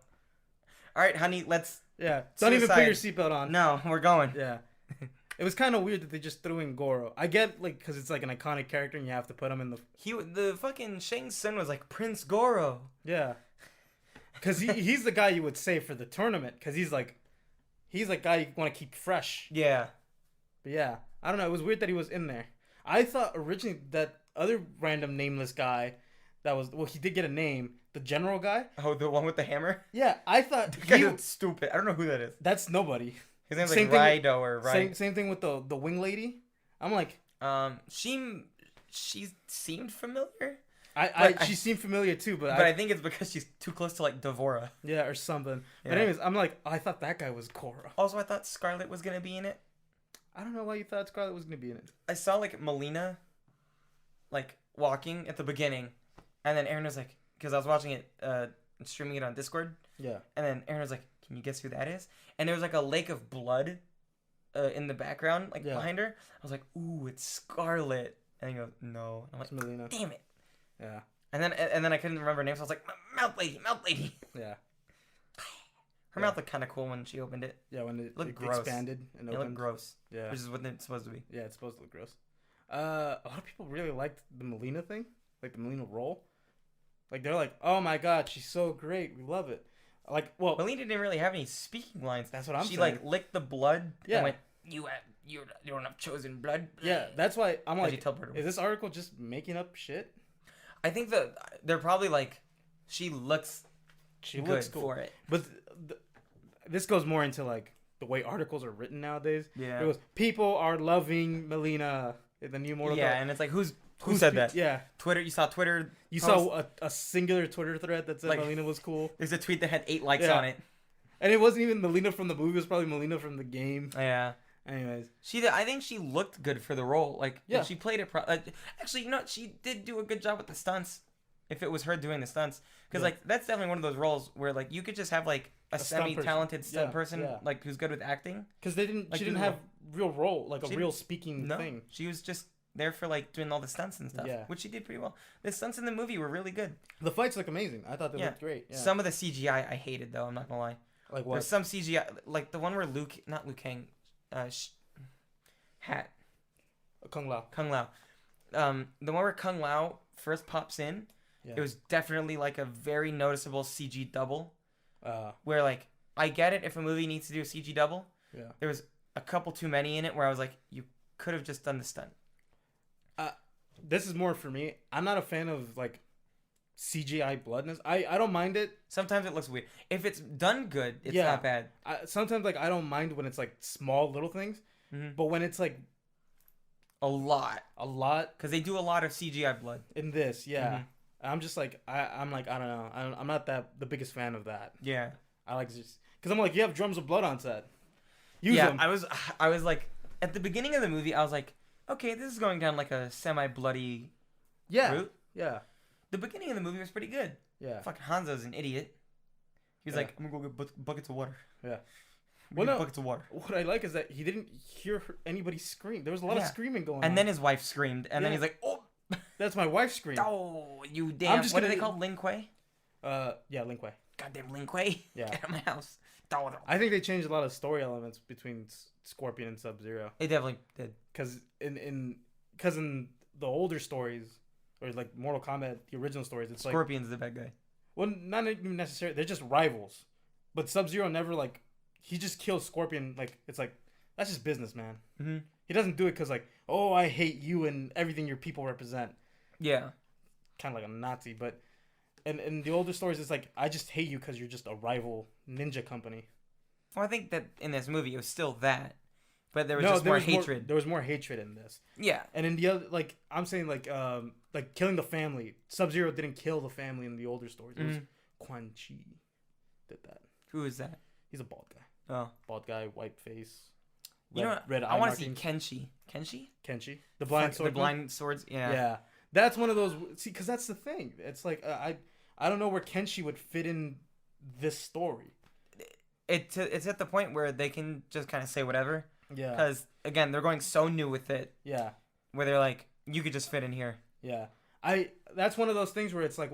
right, honey, let's Yeah. Don't even put your seatbelt on. No, we're going. Yeah. It was kind of weird that they just threw in Goro. I get, like, because it's, like, an iconic character and you have to put him in the... The fucking Shang Tsung was like, Prince Goro. Yeah. Because he's the guy you would save for the tournament. Because he's guy you want to keep fresh. Yeah. But yeah. I don't know. It was weird that he was in there. I thought originally that other random nameless guy that was... Well, he did get a name. The general guy. Oh, the one with the hammer? Yeah. I thought... That guy looks stupid. I don't know who that is. That's nobody. His name's like Raido or Raido. Same thing with the wing lady. I'm like... She seemed familiar. She seemed familiar too, but I think it's because she's too close to like Devora. Yeah, or something. Yeah. But anyways, I'm like, I thought that guy was Goro. Also, I thought Scarlet was gonna be in it. I don't know why you thought Scarlet was gonna be in it. I saw like Melina, like walking at the beginning, and then Aaron was like, because I was watching it, streaming it on Discord. Yeah. And then Aaron was like, "Can you guess who that is?" And there was like a lake of blood, in the background, like behind her. I was like, "Ooh, it's Scarlet." And he goes, "No." And I'm like, it's Melina. "Damn it." Yeah. And then I couldn't remember her name, so I was like, Mouth Lady. Yeah. Her mouth looked kind of cool when she opened it. Yeah, when it looked gross. Expanded and opened. It looked gross. Yeah. Which is what it's supposed to be. Yeah, it's supposed to look gross. A lot of people really liked the Melina thing, like the Melina role. Like they're like, "Oh my god, she's so great. We love it." Like, well, Melina didn't really have any speaking lines. That's what I'm saying. She like licked the blood. Yeah. And went, you don't have chosen blood. Yeah, that's why I'm like, is this article just making up shit? I think that they're probably like, she looks good cool for it. But this goes more into like the way articles are written nowadays. Yeah. It goes, people are loving Melina in the new Mortal Kombat. Yeah, and it's like, who said that? Yeah. Twitter. You saw Twitter. You saw a singular Twitter thread that said like, Melina was cool. There's a tweet that had 8 likes on it. And it wasn't even Melina from the movie. It was probably Melina from the game. Yeah. Anyways, I think she looked good for the role. Like, yeah, she played it. Actually, you know, she did do a good job with the stunts. If it was her doing the stunts, because like that's definitely one of those roles where like you could just have like a semi-talented stunt person, like who's good with acting. Because she didn't have real role, like a real speaking thing. She was just there for like doing all the stunts and stuff. Yeah, which she did pretty well. The stunts in the movie were really good. The fights look amazing. I thought they looked great. Yeah. Some of the CGI I hated though. I'm not gonna lie. Like what? There's some CGI, like the one where not Liu Kang, Kung Lao. The one where Kung Lao first pops in. Yeah. It was definitely like a very noticeable CG double. Where like I get it if a movie needs to do a CG double. Yeah. There was a couple too many in it where I was like, you could have just done the stunt. This is more for me. I'm not a fan of like CGI bloodness. I don't mind it. Sometimes it looks weird. If it's done good, it's not bad. Sometimes like I don't mind when it's like small little things, but when it's like a lot, because they do a lot of CGI blood in this. Yeah. I'm just like I'm like I don't know. I'm not the biggest fan of that. Yeah. I like just because I'm like you have drums of blood on set. Use them. I was like at the beginning of the movie I was like, okay, this is going down like a semi-bloody route. Yeah. The beginning of the movie was pretty good. Yeah. Fucking Hanzo's an idiot. He's like, I'm gonna go get buckets of water. Yeah. Buckets of water. What I like is that he didn't hear anybody scream. There was a lot of screaming going on. And then his wife screamed, and then he's like, oh. That's my wife's scream. Oh, you damn. What are they called? Lin Kuei? Yeah, Lin Kuei. Goddamn Lin Kuei. Yeah. Get out of my house. I think they changed a lot of story elements between Scorpion and Sub-Zero. They definitely did. Because in the older stories, or like Mortal Kombat, the original stories, it's Scorpion's the bad guy. Well, not even necessarily. They're just rivals. But Sub-Zero never like he just kills Scorpion. Like it's like that's just business, man. Mm-hmm. He doesn't do it because like, oh, I hate you and everything your people represent. Yeah. Kind of like a Nazi, but in the older stories, it's like I just hate you because you're just a rival ninja company. Well, I think that in this movie it was still that, but there was more hatred. There was more hatred in this. Yeah. And in the other, like I'm saying, like killing the family. Sub-Zero didn't kill the family in the older stories. It was Quan Chi did that. Who is that? He's a bald guy. Oh. Bald guy, white face. Red eye. I want to see Kenshi. Kenshi? The blind sword. The blind swords. Yeah. Yeah. That's one of those. See, because that's the thing. It's like I don't know where Kenshi would fit in this story. It's at the point where they can just kind of say whatever. Yeah. Because again, they're going so new with it. Yeah. Where they're like, you could just fit in here. Yeah. That's one of those things where it's like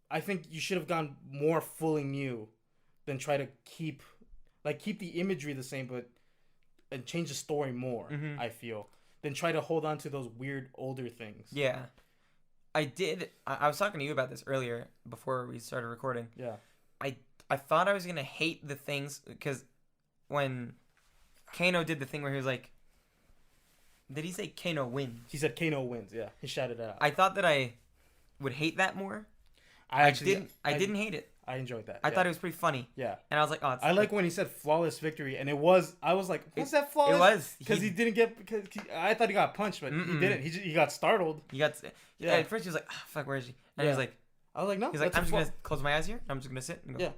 I think you should have gone more fully new than try to keep the imagery the same, but and change the story more. Mm-hmm. I feel than try to hold on to those weird older things. Yeah, I was talking to you about this earlier before we started recording. Yeah. I thought I was gonna hate the things because when Kano did the thing where he was like, did he say Kano wins? He said Kano wins. Yeah, he shouted it out. I thought that I would hate that more. I didn't hate it. I enjoyed that. I thought it was pretty funny. Yeah. And I was like, oh, it's I like when he said flawless victory, and I was like, what's that flawless? It was because he didn't get I thought he got punched, but he didn't. He got startled. Yeah. At first he was like, oh, fuck, where is he? And he was like, I was like, no. He's like, I'm just gonna close my eyes here. I'm just gonna sit and go. Yeah.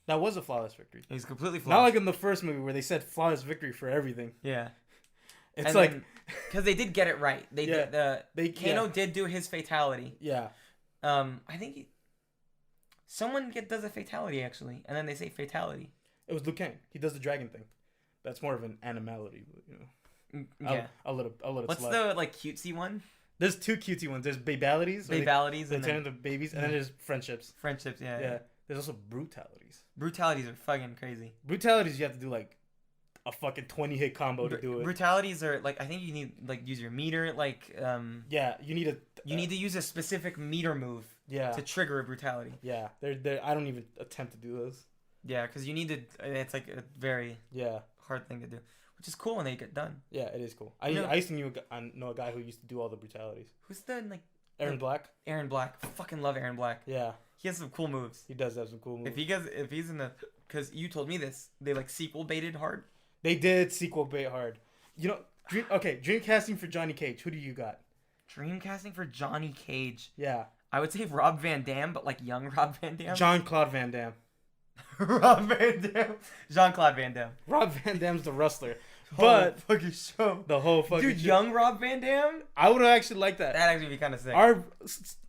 That was a flawless victory. He's completely flawless. Not like in the first movie where they said flawless victory for everything. Yeah. It's like because they did get it right. Kano did do his fatality. Yeah. I think someone does a fatality actually, and then they say fatality. It was Liu Kang. He does the dragon thing. That's more of an animality, you know. Yeah. I'll let it What's slide. the like cutesy one? There's two cutesy ones. There's babalities. Babalities. They turn into babies, and then there's friendships. Friendships. Yeah. Yeah. There's also brutalities. Brutalities are fucking crazy. Brutalities, you have to do like a fucking 20-hit combo to do it. Brutalities are like, I think you need like use your meter Yeah, you need to use a specific meter move. Yeah. To trigger a brutality. Yeah, I don't even attempt to do those. Yeah, because you need to. It's like a very hard thing to do, which is cool when they get done. Yeah, it is cool. I used to know a guy who used to do all the brutalities. Who's the like? Aaron Black. Aaron Black, fucking love Aaron Black. Yeah, he has some cool moves. He does have some cool moves. If he's in the, because you told me this, they like sequel baited hard. They did sequel bait hard. You know, dream casting for Johnny Cage. Who do you got? Dream casting for Johnny Cage. Yeah. I would say Rob Van Dam, but like young Rob Van Dam. Jean-Claude Van Damme. Rob Van Dam. Jean-Claude Van Damme. Rob Van Dam's the wrestler. But fucking show. The whole fucking dude, young Rob Van Dam? I would actually like that. That'd actually be kind of sick.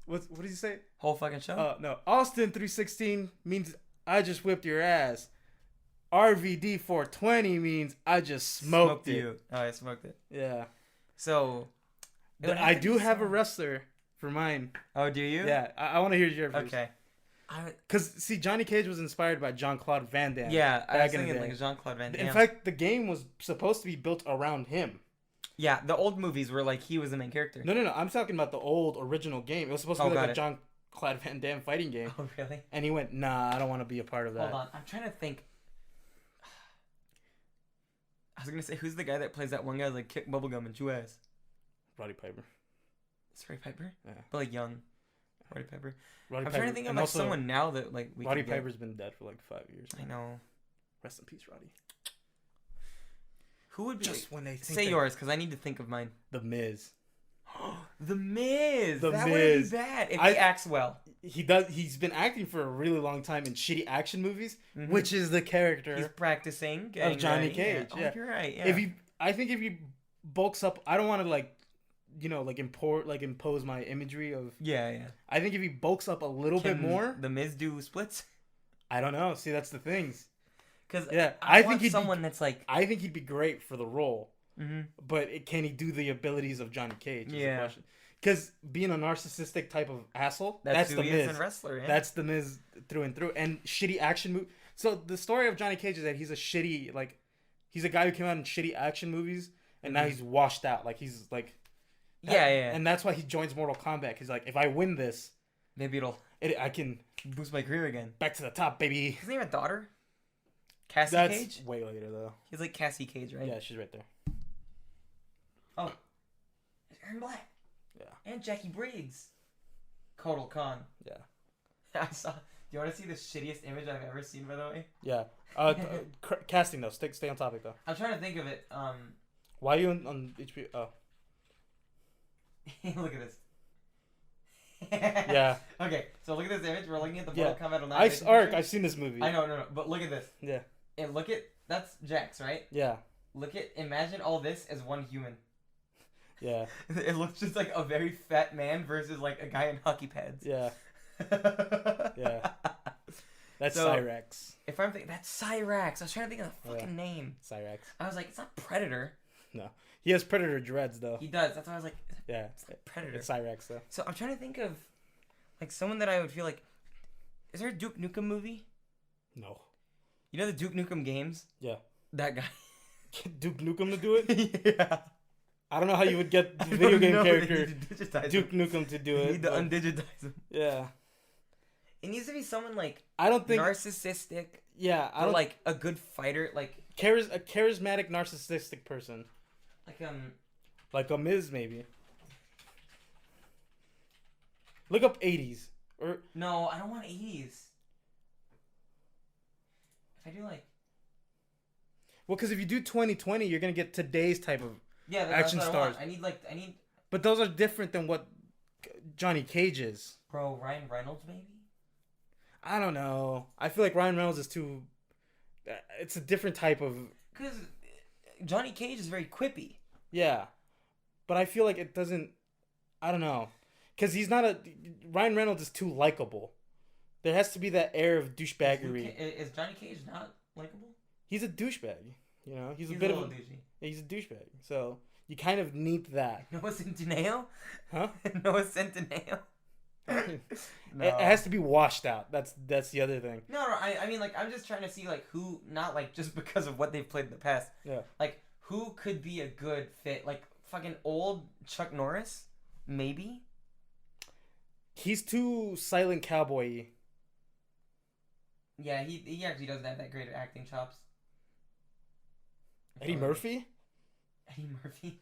What did he say? Whole fucking show? No. Austin 316 means I just whipped your ass. RVD 420 means I just smoked it. You. Oh, I smoked it. Yeah. So. I do have a wrestler for mine. Oh, do you? Yeah. I want to hear your first. Okay. Because, see, Johnny Cage was inspired by Jean-Claude Van Damme. Yeah, I was thinking like Jean-Claude Van Damme. In fact, the game was supposed to be built around him. Yeah, the old movies were like he was the main character. No. I'm talking about the old original game. It was supposed to be like a Jean-Claude Van Damme fighting game. Oh, really? And he went, nah, I don't want to be a part of that. Hold on. I'm trying to think. I was going to say, who's the guy that plays that one guy like kick bubblegum and chew ass? Roddy Piper. It's Roddy Piper? Yeah. But like young. Roddy Piper. I'm trying to think of like someone now that like we Roddy Piper's been dead for like 5 years. I know. Rest in peace, Roddy. Who would be just when they think say yours because I need to think of mine. The Miz. The Miz. That wouldn't be bad if he acts well. He does. He's been acting for a really long time in shitty action movies, which is the character. He's practicing of Johnny Cage. Yeah. Yeah. Oh, you're right. Yeah. I think if he bulks up, I don't want to impose my imagery of. Yeah. I think if he bulks up a little bit more, the Miz do splits. I don't know. See, that's the things. Because I think that's like. I think he'd be great for the role. Mm-hmm. But can he do the abilities of Johnny Cage? Yeah. Because being a narcissistic type of asshole, that's the Miz. Miz. Is a wrestler, yeah. That's the Miz through and through. And shitty action movie. So the story of Johnny Cage is that he's a guy who came out in shitty action movies, and now he's washed out. Like he's like. Yeah. And that's why he joins Mortal Kombat. He's like, if I win this, maybe I can boost my career again. Back to the top, baby. Doesn't he have a daughter? Cassie Cage? Way later though. He's like Cassie Cage, right? Yeah, she's right there. Oh, it's Aaron Black. Yeah. And Jackie Briggs. Kotal Khan. Yeah. I saw. Do you want to see the shittiest image I've ever seen? By the way. Yeah. Casting though. Stay on topic though. I'm trying to think of it. Why are you on HBO? Oh. Look at this. Yeah. Okay, so look at this image. We're looking at the Mortal Kombat 11. Arek, I've seen this movie. I know, no, but look at this. Yeah. And that's Jax, right? Yeah. Imagine all this as one human. Yeah. It looks just like a very fat man versus like a guy in hockey pads. Yeah. Yeah. That's Cyrax. If I'm thinking, that's Cyrax. I was trying to think of the fucking name. Cyrax. I was like, it's not Predator. No. He has Predator dreads though. He does. That's why I was like, yeah. It's Predator. It's Cyrax though. So I'm trying to think of like someone that I would feel like. Is there a Duke Nukem movie? No. You know the Duke Nukem games? Yeah. That guy. Get Duke Nukem to do it? Yeah. I don't know how you would get the I video don't game know, they character need to digitize Duke him. Nukem to do They it. need to but- undigitize him. Yeah. It needs to be someone like I don't think. narcissistic, Yeah, I or don't like a good fighter, like a charismatic, narcissistic person, like like a Miz maybe. Look up 80s or no, I don't want 80s. If I do like well, because if you do 2020, you're gonna get today's type of. yeah, Action that's what stars. I need But those are different than what Johnny Cage is. bro Ryan Reynolds maybe. I don't know. I feel like Ryan Reynolds is too. It's a different type of. Because Johnny Cage is very quippy. Yeah, but I feel like it doesn't. I don't know, because he's not a. Ryan Reynolds is too likable. There has to be that air of douchebaggery. Is Johnny Cage not likable? He's a douchebag. You know, he's a He's bit a of. little douchey. He's a douchebag. So you kind of need that, Noah Centineo? huh? Noah Centineo? No. It has to be washed out. That's the other thing. No, I mean, like, I'm just trying to see, like, who, not, like, just because of what they've played in the past. Yeah. Like, who could be a good fit? Like, fucking old Chuck Norris? Maybe? He's too silent cowboy-y. Yeah, he actually doesn't have that great at acting chops. Eddie Murphy? Eddie Murphy?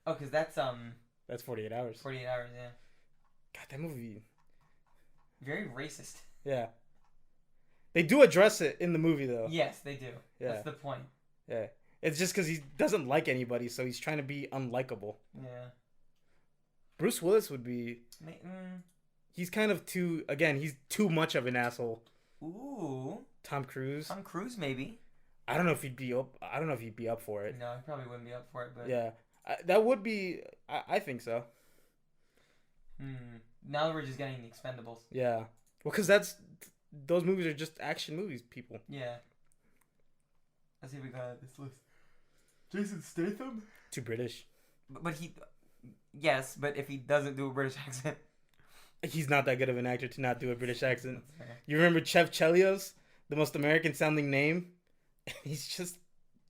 Oh, because that's, That's 48 Hours. 48 Hours, yeah. God, that movie. Very racist. Yeah. They do address it in the movie, though. Yes, they do. Yeah. That's the point. Yeah. It's just because he doesn't like anybody, so he's trying to be unlikable. Yeah. Bruce Willis would be. Mm. He's kind of too. Again, he's too much of an asshole. Ooh. Tom Cruise. Tom Cruise, maybe. I don't know if he'd be up. I don't know if he'd be up for it. No, he probably wouldn't be up for it, but... Yeah, that would be. I think so. Now we're just getting the Expendables. Yeah. Well, because those movies are just action movies, people. Yeah. Let's see if we got this list. Jason Statham? Too British. But he... Yes, but if he doesn't do a British accent... He's not that good of an actor to not do a British accent. That's fair. You remember Chev Chelios, the most American sounding name? He's just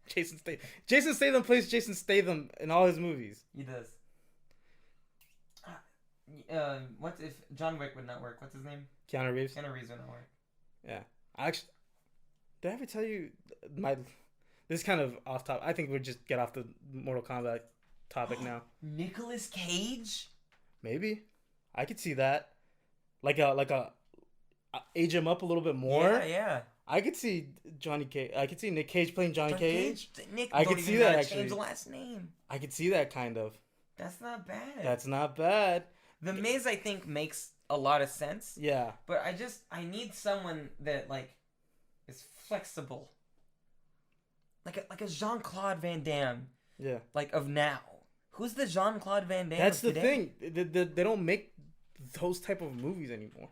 Jason Statham. Jason Statham plays Jason Statham in all his movies. He does. What if John Wick would not work? What's his name? Keanu Reeves. Keanu Reeves would not work. Yeah. Actually, did I ever tell you this is kind of off topic. I think we'll just get off the Mortal Kombat topic now. Nicolas Cage? Maybe. I could see that. Like a age him up a little bit more. Yeah, yeah. I could see Johnny Cage. I could see Nick Cage playing Johnny Cage. Nick, I don't could even see that, gotta actually. change the last name. I could see that kind of. That's not bad. That's not bad. The Miz, I think, makes a lot of sense. Yeah. But I need someone that, like, is flexible. Like a Jean-Claude Van Damme. Yeah. Like, of now. Who's the Jean-Claude Van Damme That's of the today? thing. They don't make those type of movies anymore.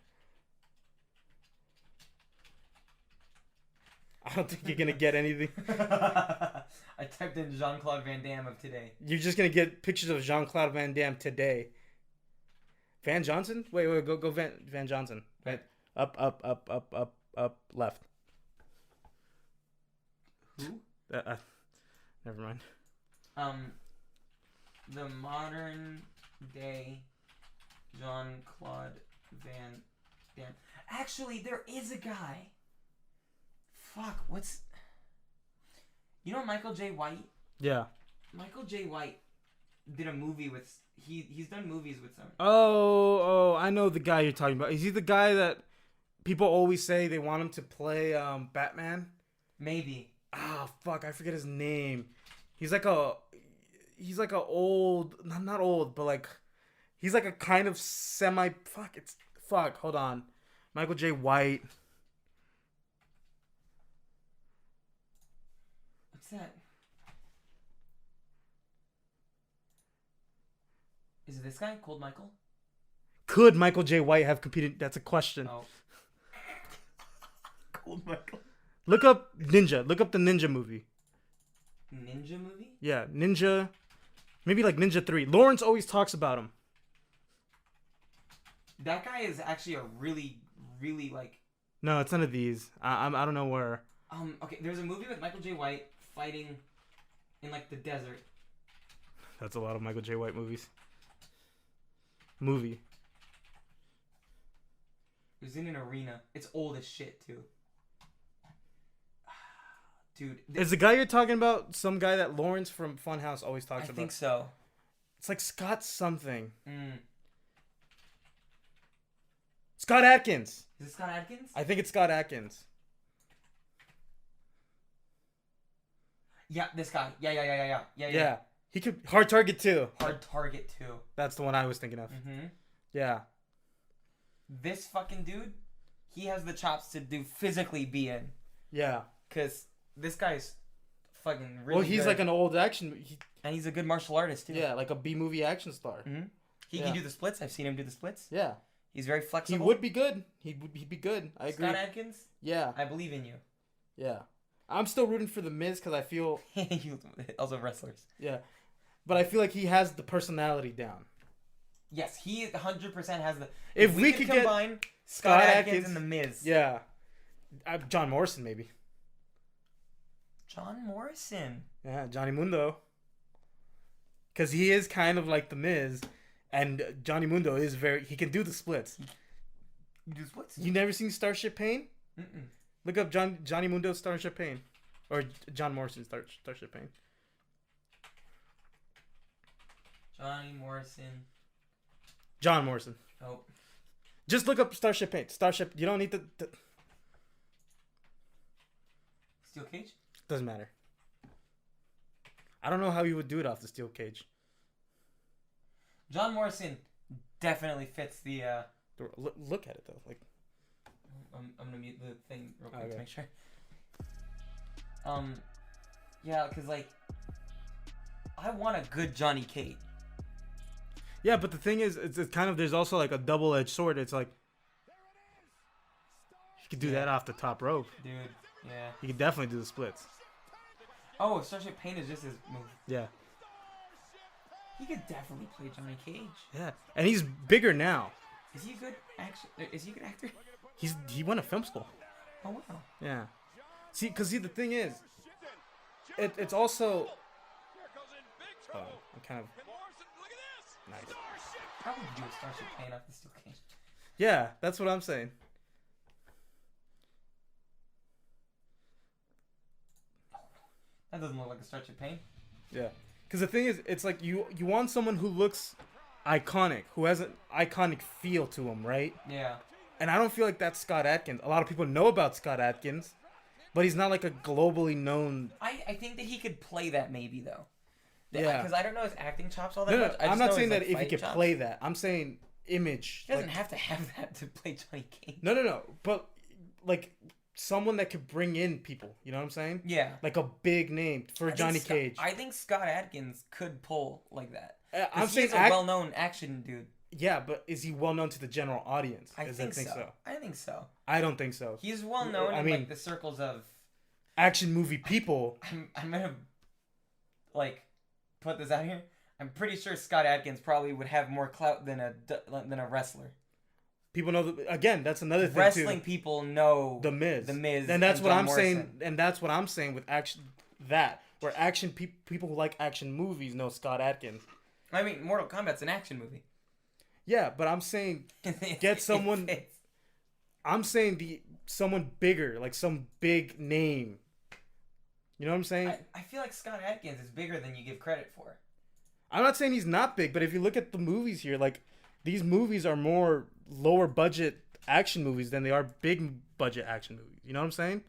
I don't think you're gonna get anything. I typed in Jean-Claude Van Damme of today. You're just gonna get pictures of Jean-Claude Van Damme today. Van Johnson? Wait, go Van Johnson. Right. Up, left. Who? Never mind. The modern day Jean-Claude Van Damme. Actually, there is a guy. Fuck, what's... You know Michael J. White? Yeah. Michael J. White did a movie with... He's done movies with some... Oh, I know the guy you're talking about. Is he the guy that people always say they want him to play Batman? Maybe. Ah, fuck, I forget his name. He's like a old... Not old, but like... He's like a kind of semi... Fuck, hold on. Michael J. White... What's that? Is it this guy? Cold Michael? Could Michael J. White have competed? That's a question. Oh. Cold Michael. Look up Ninja. Look up the Ninja movie. Ninja movie? Yeah, Ninja. Maybe like Ninja 3. Lawrence always talks about him. That guy is actually a really, really, like, No, it's none of these. I don't know where. Okay, there's a movie with Michael J. White fighting in like the desert. That's a lot of Michael J. White movies. Movie. It was in an arena. It's old as shit too. Dude, Is the guy you're talking about some guy that Lawrence from Funhouse always talks about? I think so. It's like Scott something. Mm. Scott Adkins. Is it Scott Adkins? I think it's Scott Adkins. Yeah, this guy. Yeah. He could Hard Target 2. Hard Target 2. That's the one I was thinking of. Mm-hmm. Yeah. This fucking dude, he has the chops to physically be in. Yeah. Cause this guy's fucking really. Well, he's good. like an old action. And he's a good martial artist too. Yeah, like a B movie action star. Mm-hmm. He can do the splits. I've seen him do the splits. Yeah. He's very flexible. He would be good. He'd be good. I agree. Scott Adkins. Yeah. I believe in you. Yeah. I'm still rooting for the Miz because I feel. Also wrestlers. Yeah. But I feel like he has the personality down. Yes, he 100% has the. If we could combine Scott Adkins and the Miz. Yeah. John Morrison maybe. John Morrison. Yeah, Johnny Mundo. Because he is kind of like the Miz, and Johnny Mundo is he can do the splits. You do splits? You never seen Starship Pain? Mm-mm. Look up Johnny Mundo Starship Pain, or John Morrison Starship Pain. Johnny Morrison. John Morrison. Oh. Just look up Starship Pain. Starship. You don't need to. Steel cage? Doesn't matter. I don't know how you would do it off the steel cage. John Morrison definitely fits the. Look at it though, like. I'm gonna mute the thing real quick Okay. to make sure. Yeah, cause like, I want a good Johnny Kage. Yeah, but the thing is, it's kind of there's also like a double-edged sword. It's like he could do that off the top rope. Dude, yeah. He could definitely do the splits. Oh, Starship Pain is just his move. Yeah. He could definitely play Johnny Kage. Yeah, and he's bigger now. Is he a good Is he a good actor? He went to film school. Oh wow. Yeah. See, the thing is, it's also. Oh, I'm kind of. Nice. How would you do a Starship Pain off the steel cage? Yeah, that's what I'm saying. That doesn't look like a Starship Pain. Yeah, because the thing is, it's like you want someone who looks iconic, who has an iconic feel to him, right? Yeah. And I don't feel like that's Scott Adkins. A lot of people know about Scott Adkins, but he's not like a globally known. I think that he could play that maybe though. Yeah. Because I don't know his acting chops all that No, much. I I'm just not know saying his, that like, if he fight could chops. play that. I'm saying image. He doesn't have to have that to play Johnny Kage. No. But like someone that could bring in people. You know what I'm saying? Yeah. Like a big name for Johnny Cage. I think Scott Adkins could pull like that. I'm saying he's a well-known action dude. Yeah, but is he well known to the general audience? I think so. I think so. I don't think so. He's well known in like the circles of action movie people. I'm gonna like put this out here. I'm pretty sure Scott Adkins probably would have more clout than a wrestler. People know again. That's another thing. Wrestling people know the Miz. The Miz, and that's what John I'm Morrison. saying. And that's what I'm saying with action. Where action people who like action movies know Scott Adkins. I mean, Mortal Kombat's an action movie. Yeah, but I'm saying get someone. I'm saying someone bigger, like some big name. You know what I'm saying? I feel like Scott Adkins is bigger than you give credit for. I'm not saying he's not big, but if you look at the movies here, like these movies are more lower budget action movies than they are big budget action movies. You know what I'm saying?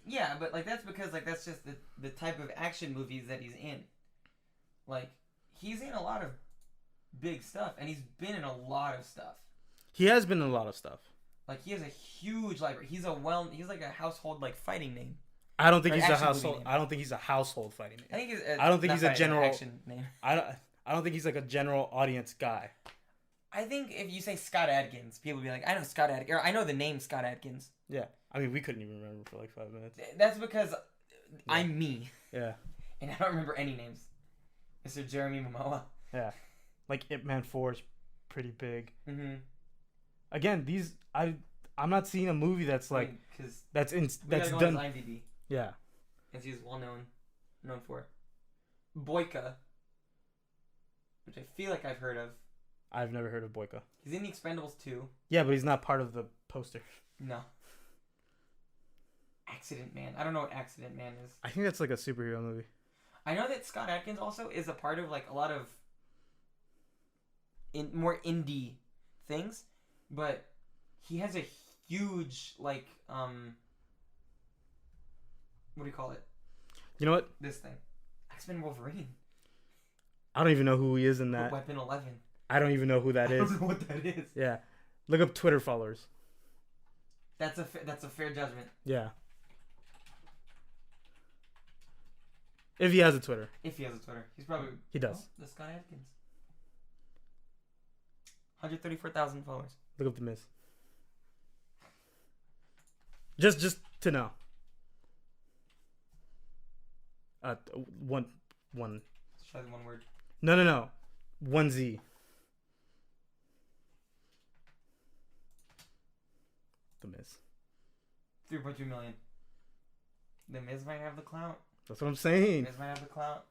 Yeah, but like that's because like that's just the type of action movies that he's in. Like he's in a lot of big stuff, and he's been in a lot of stuff. He has been in a lot of stuff. Like he has a huge library. He's like a household like fighting name. I don't think he's a action household. movie name. I don't think he's a household fighting name. I think I don't think he's a fighting, general action name. I don't think he's like a general audience guy. I think if you say Scott Adkins, people will be like, I know Scott Adkins, or I know the name Scott Adkins. Yeah, I mean we couldn't even remember for like 5 minutes. That's because I'm me. Yeah. And I don't remember any names. Mr. Jeremy Momoa. Yeah. Like Ip Man 4 is pretty big. Mm-hmm. Again, these I I'm not seeing a movie that's like because that's that's done. On his IMDb, Yeah. as he's known for. Boyka, which I feel like I've heard of. I've never heard of Boyka. He's in The Expendables 2. Yeah, but he's not part of the poster. No. Accident Man. I don't know what Accident Man is. I think that's like a superhero movie. I know that Scott Adkins also is a part of like a lot of more indie things, but he has a huge like what do you call it? You know what? This thing. X-Men Wolverine. I don't even know who he is in that. Weapon 11. I don't even know who that is. I don't know what that is. Yeah. Look up Twitter followers. That's a fair judgment. Yeah. If he has a Twitter. If he has a Twitter. He's probably... He does. Oh, the Scott Adkins. 134,000 followers. Look up The Miz. Just to know. One. Let's try the one word. No. 1Z. The Miz. 3.2 million. The Miz might have the clout. That's what I'm saying. Miz might have the clout.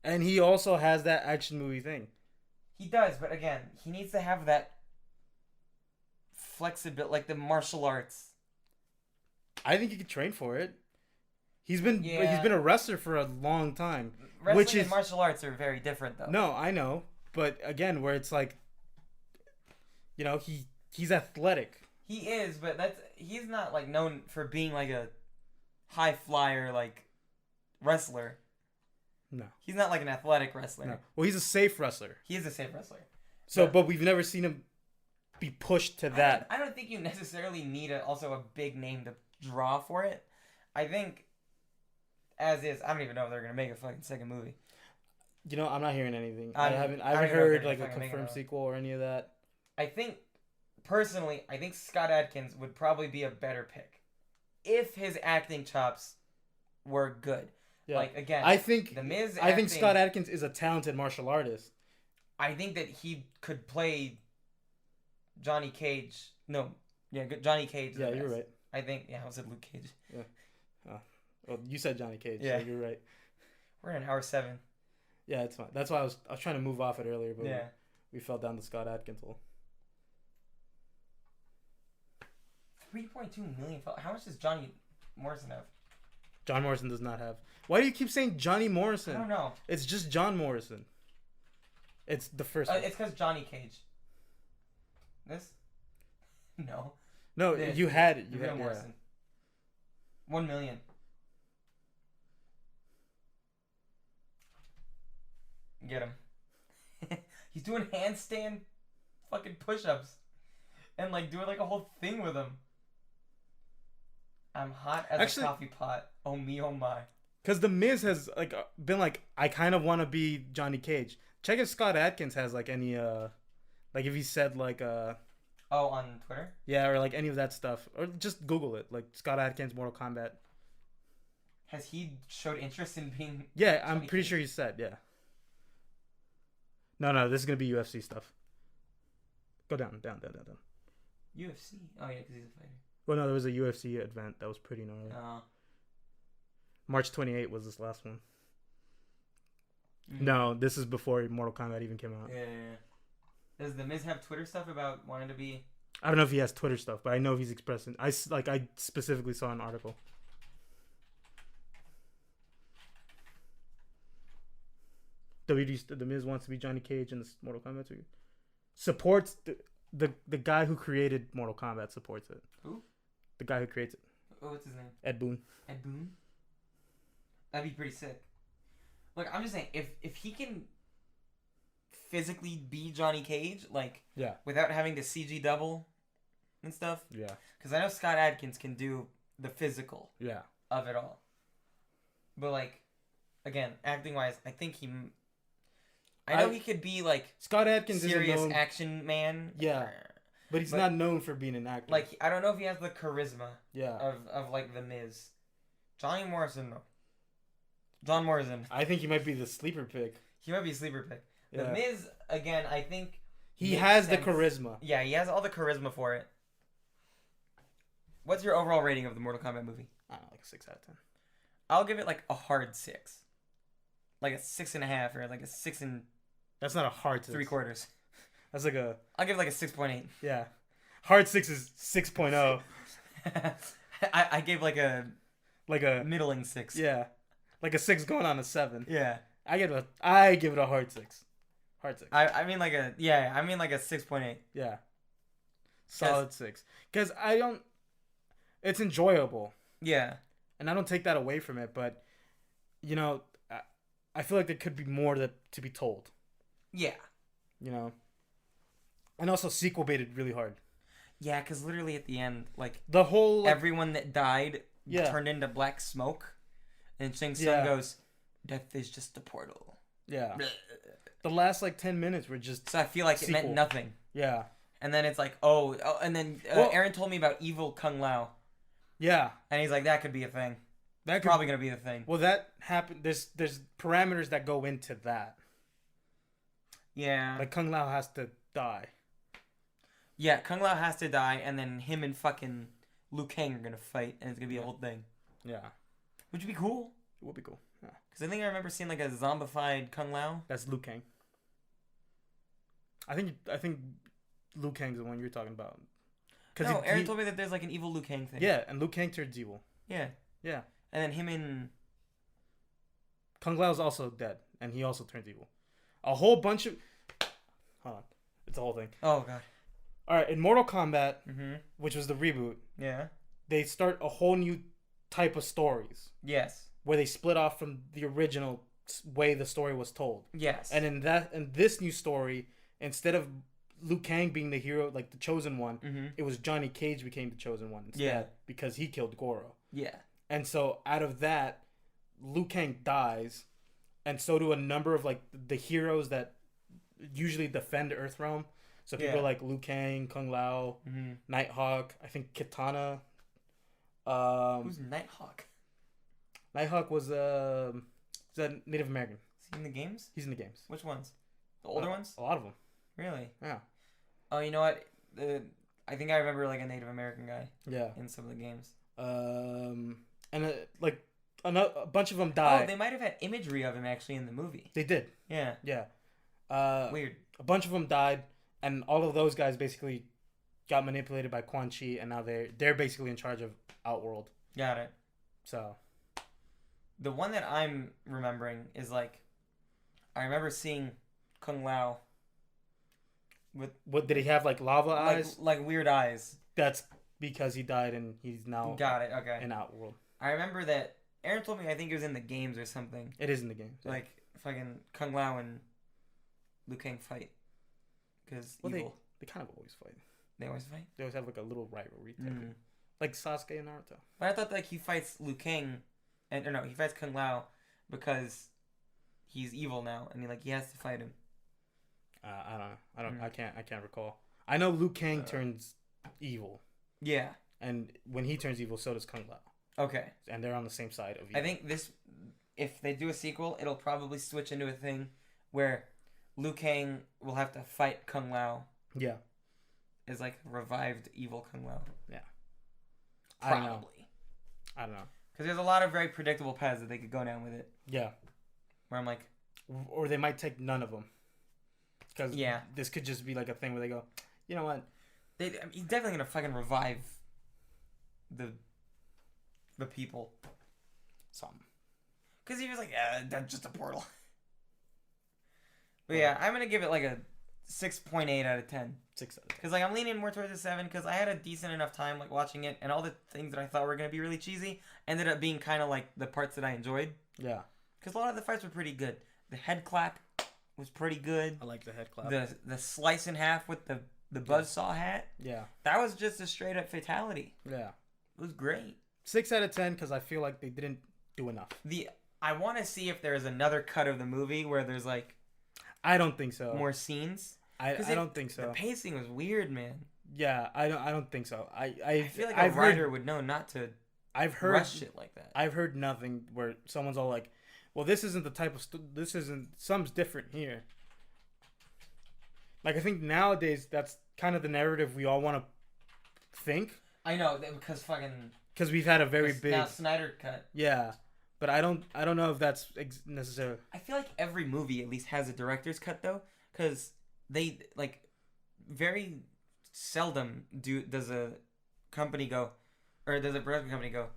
And he also has that action movie thing. He does, but again, he needs to have that flexibility, like the martial arts. I think he could train for it. He's been a wrestler for a long time. Wrestling and martial arts are very different, though. No, I know, but again, where it's like, you know, he's athletic. He is, but he's not like known for being like a high flyer like wrestler. No, he's not like an athletic wrestler. No. Well, he's a safe wrestler. He is a safe wrestler. So, but we've never seen him be pushed to that. I don't think you necessarily need also a big name to draw for it. I think, as is, I don't even know if they're gonna make a fucking second movie. You know, I'm not hearing anything. I haven't heard like a confirmed sequel or any of that. I think, personally, Scott Adkins would probably be a better pick if his acting chops were good. Yeah. Like, again, I think The Miz. I think Scott Adkins is a talented martial artist. I think that he could play Johnny Cage. No, yeah, Johnny Cage. Yeah, you're right. I think. Yeah, I said Luke Cage. Yeah. Well, you said Johnny Cage. Yeah, so you're right. We're in hour 7. Yeah, it's fine. That's why I was trying to move off it earlier, but yeah, we fell down the Scott Adkins hole. 3.2 million. How much does Johnny Morrison have? John Morrison does not have. Why do you keep saying Johnny Morrison? I don't know. It's just John Morrison. It's the first one. It's because Johnny Cage. This? No. No, you had it. You had Morrison. 1 million. Get him. He's doing handstand fucking push-ups. And like doing like a whole thing with him. I'm hot as a coffee pot. Oh me, oh my. Because The Miz has like been like, I kind of want to be Johnny Cage. Check if Scott Adkins has like any like if he said like oh, on Twitter? Yeah, or like any of that stuff, or just Google it, like Scott Adkins Mortal Kombat. Has he showed interest in being? Yeah, I'm pretty sure he said yeah. No, this is gonna be UFC stuff. Go down. UFC? Oh yeah, because he's a fighter. Well, no, there was a UFC event that was pretty gnarly. March 28 was this last one. Mm-hmm. No, this is before Mortal Kombat even came out. Yeah. Does The Miz have Twitter stuff about wanting to be? I don't know if he has Twitter stuff, but I know he's expressing. I specifically saw an article. The Miz wants to be Johnny Cage in this Mortal Kombat 2. Supports the guy who created Mortal Kombat supports it. Who? The guy who creates it. Oh, what's his name? Ed Boon. Ed Boon? That'd be pretty sick. Look, I'm just saying, if he can physically be Johnny Cage, like, yeah, without having to CG double and stuff. Yeah. Because I know Scott Adkins can do the physical. Yeah. Of it all. But like, again, acting wise, I think he. I know he could be like Scott Adkins serious action man. Yeah. But he's not known for being an actor. Like, I don't know if he has the charisma. Yeah. Of like The Miz. Johnny Morrison, no. John Morrison. I think he might be the sleeper pick. He might be a sleeper pick. Yeah. The Miz, again, I think He makes has sense. the charisma. Yeah, he has all the charisma for it. What's your overall rating of the Mortal Kombat movie? I don't know, like a 6 out of 10. I'll give it like a hard 6. Like a 6.5 or like a 6 and That's not a hard 6. 3/4. That's like a... I'll give it like a 6.8. Yeah. Hard 6 is 6.0. I gave like a middling 6. Yeah. Like a 6 going on a 7. Yeah. I give it a hard 6. Hard 6. I mean like a 6.8. Yeah. Solid 6. Because I don't... It's enjoyable. Yeah. And I don't take that away from it, but, you know, I feel like there could be more to be told. Yeah. You know? And also sequel baited really hard. Yeah, because literally at the end, like, the whole... Like, everyone that died turned into black smoke. And Shang Tsung goes, death is just a portal. Yeah. The last, like, 10 minutes were just... So I feel like it meant nothing. Yeah. And then it's like, and then Aaron told me about evil Kung Lao. Yeah. And he's like, that could be a thing. That's probably going to be the thing. Well, that happened. There's parameters that go into that. Yeah. Like, Kung Lao has to die. Yeah, Kung Lao has to die, and then him and fucking Liu Kang are going to fight, and it's going to be a whole thing. Yeah. Which would be cool. It would be cool. Yeah. Because I think I remember seeing, like, a zombified Kung Lao. That's Liu Kang. I think Liu Kang's the one you're talking about. No, Aaron told me that there's, like, an evil Liu Kang thing. Yeah, and Liu Kang turns evil. Yeah. Yeah. And then him and... Kung Lao's also dead, and he also turns evil. A whole bunch of... Hold on. It's a whole thing. Oh, God. Alright, in Mortal Kombat, which was the reboot, they start a whole new type of stories. Yes. Where they split off from the original way the story was told. Yes. And in this new story, instead of Liu Kang being the hero, like the chosen one, it was Johnny Cage became the chosen one instead because he killed Goro. Yeah. And so out of that, Liu Kang dies, and so do a number of like the heroes that usually defend Earthrealm. So people like Liu Kang, Kung Lao, Nighthawk, I think Kitana. Who's Nighthawk? Nighthawk was a Native American. Is he in the games? He's in the games. Which ones? The older ones? A lot of them. Really? Yeah. Oh, you know what? I think I remember like a Native American guy. Yeah. In some of the games. And like a bunch of them died. Oh, they might have had imagery of him actually in the movie. They did. Yeah. Yeah. Weird. A bunch of them died, and all of those guys basically got manipulated by Quan Chi, and now they're basically in charge of Outworld. Got it. So, the one that I'm remembering is like, I remember seeing Kung Lao. What did he have, like lava eyes? Like weird eyes. That's because he died, and he's now got it. Okay. In Outworld. I remember that Aaron told me I think it was in the games or something. It is in the games. Yeah. Like fucking Kung Lao and Liu Kang fight. Because evil. They kind of always fight. They always fight? They always have like a little rivalry. Like Sasuke and Naruto. But I thought like he fights Liu Kang, he fights Kung Lao because he's evil now, and he has to fight him. I don't know. I can't recall. I know Liu Kang turns evil. Yeah. And when he turns evil, so does Kung Lao. Okay. And they're on the same side of evil. I think if they do a sequel, it'll probably switch into a thing where Liu Kang will have to fight Kung Lao. Yeah. Is like revived evil Kung Lao. Yeah. Probably. I don't know. Because there's a lot of very predictable paths that they could go down with it. Yeah. Where I'm like... Or they might take none of them. Because this could just be like a thing where they go, you know what? He's definitely going to fucking revive the people. Something. Because he was like, that's just a portal. But yeah, I'm going to give it like a 6.8 out of 10. 6 out of 10. Because like I'm leaning more towards a 7 because I had a decent enough time like watching it, and all the things that I thought were going to be really cheesy ended up being kind of like the parts that I enjoyed. Yeah. Because a lot of the fights were pretty good. The head clap was pretty good. I like the head clap. The slice in half with the buzzsaw hat. Yeah. That was just a straight up fatality. Yeah. It was great. 6 out of 10 because I feel like they didn't do enough. I want to see if there's another cut of the movie where there's like... I don't think so. More scenes. I don't think so. The pacing was weird, man. Yeah, I don't think so. I feel like a writer would know not to rush shit like that. I've heard nothing where someone's all like, well, this isn't the type of... this isn't... Something's different here. Like, I think nowadays that's kind of the narrative we all want to think. I know because fucking because we've had a very big now Snyder cut. Yeah, but I don't know if that's necessary. I feel like every movie at least has a director's cut though, because they like very seldom does a company go, or does a production company go,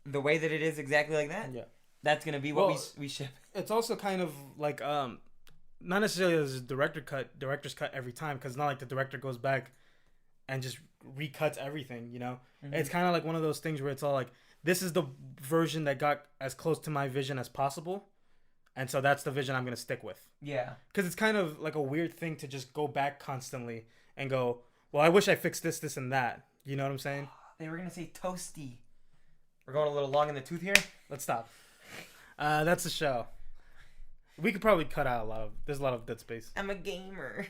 the way that it is exactly like that. Yeah, that's gonna be what we ship. It's also kind of like not necessarily as a director's cut every time, because it's not like the director goes back and just recuts everything, you know. Mm-hmm. It's kind of like one of those things where it's all like, this is the version that got as close to my vision as possible, and so that's the vision I'm gonna stick with. Yeah, because it's kind of like a weird thing to just go back constantly and go, well, I wish I fixed this and that, you know what I'm saying? They were gonna say toasty. We're going a little long in the tooth here. Let's stop. That's the show. We could probably cut out there's a lot of dead space. I'm a gamer.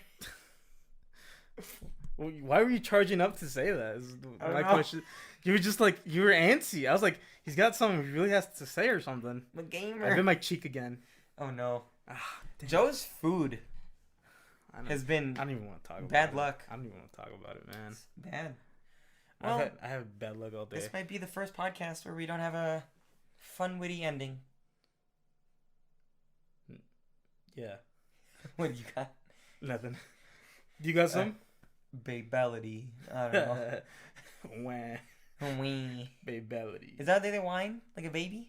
Why were you charging up to say that? Is my question. You were just like, you were antsy. I was like, he's got something he really has to say or something. I'm a gamer. I bit my cheek again. Oh no. Joe's food has been. I don't even want to talk about it. Bad luck. I don't even want to talk about it, man. It's bad. Well, I have bad luck all day. This might be the first podcast where we don't have a fun, witty ending. Yeah. What do you got? Nothing. Do you got some? Babality. I don't know. Wah. Wee. Babality. Is that how they whine? Like a baby?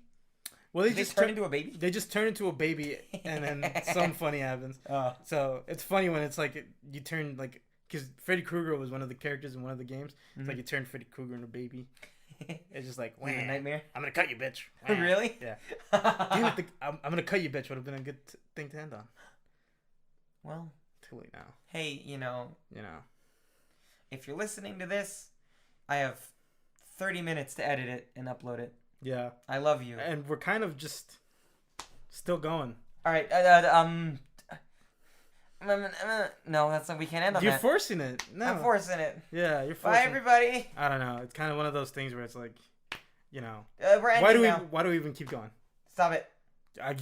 Well, they just turn into a baby? They just turn into a baby, and then something funny happens. So it's funny when it's like you turn like, because Freddy Krueger was one of the characters in one of the games. It's like you turn Freddy Krueger into a baby. It's just like, a nightmare. I'm gonna cut you, bitch. Really? Yeah. Damn it, I'm gonna cut you, bitch. Would have been a good thing to end on. Well, too late now. Hey, you know, if you're listening to this, I have 30 minutes to edit it and upload it. Yeah. I love you. And we're kind of just still going. All right. No, that's not. We can't end on You're that. You're forcing it. No. I'm forcing it. Yeah, you're forcing it. Bye, everybody. I don't know. It's kind of one of those things where it's like, you know. We're ending now. Why do we even keep going? Stop it.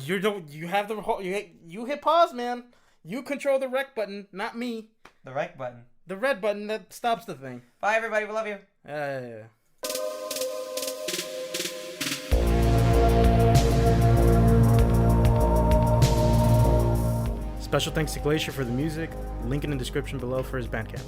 You have the whole. You hit pause, man. You control the rec button, not me. The rec button. The red button that stops the thing. Bye, everybody. We love you. Yeah. Special thanks to Glacier for the music. Link in the description below for his Bandcamp.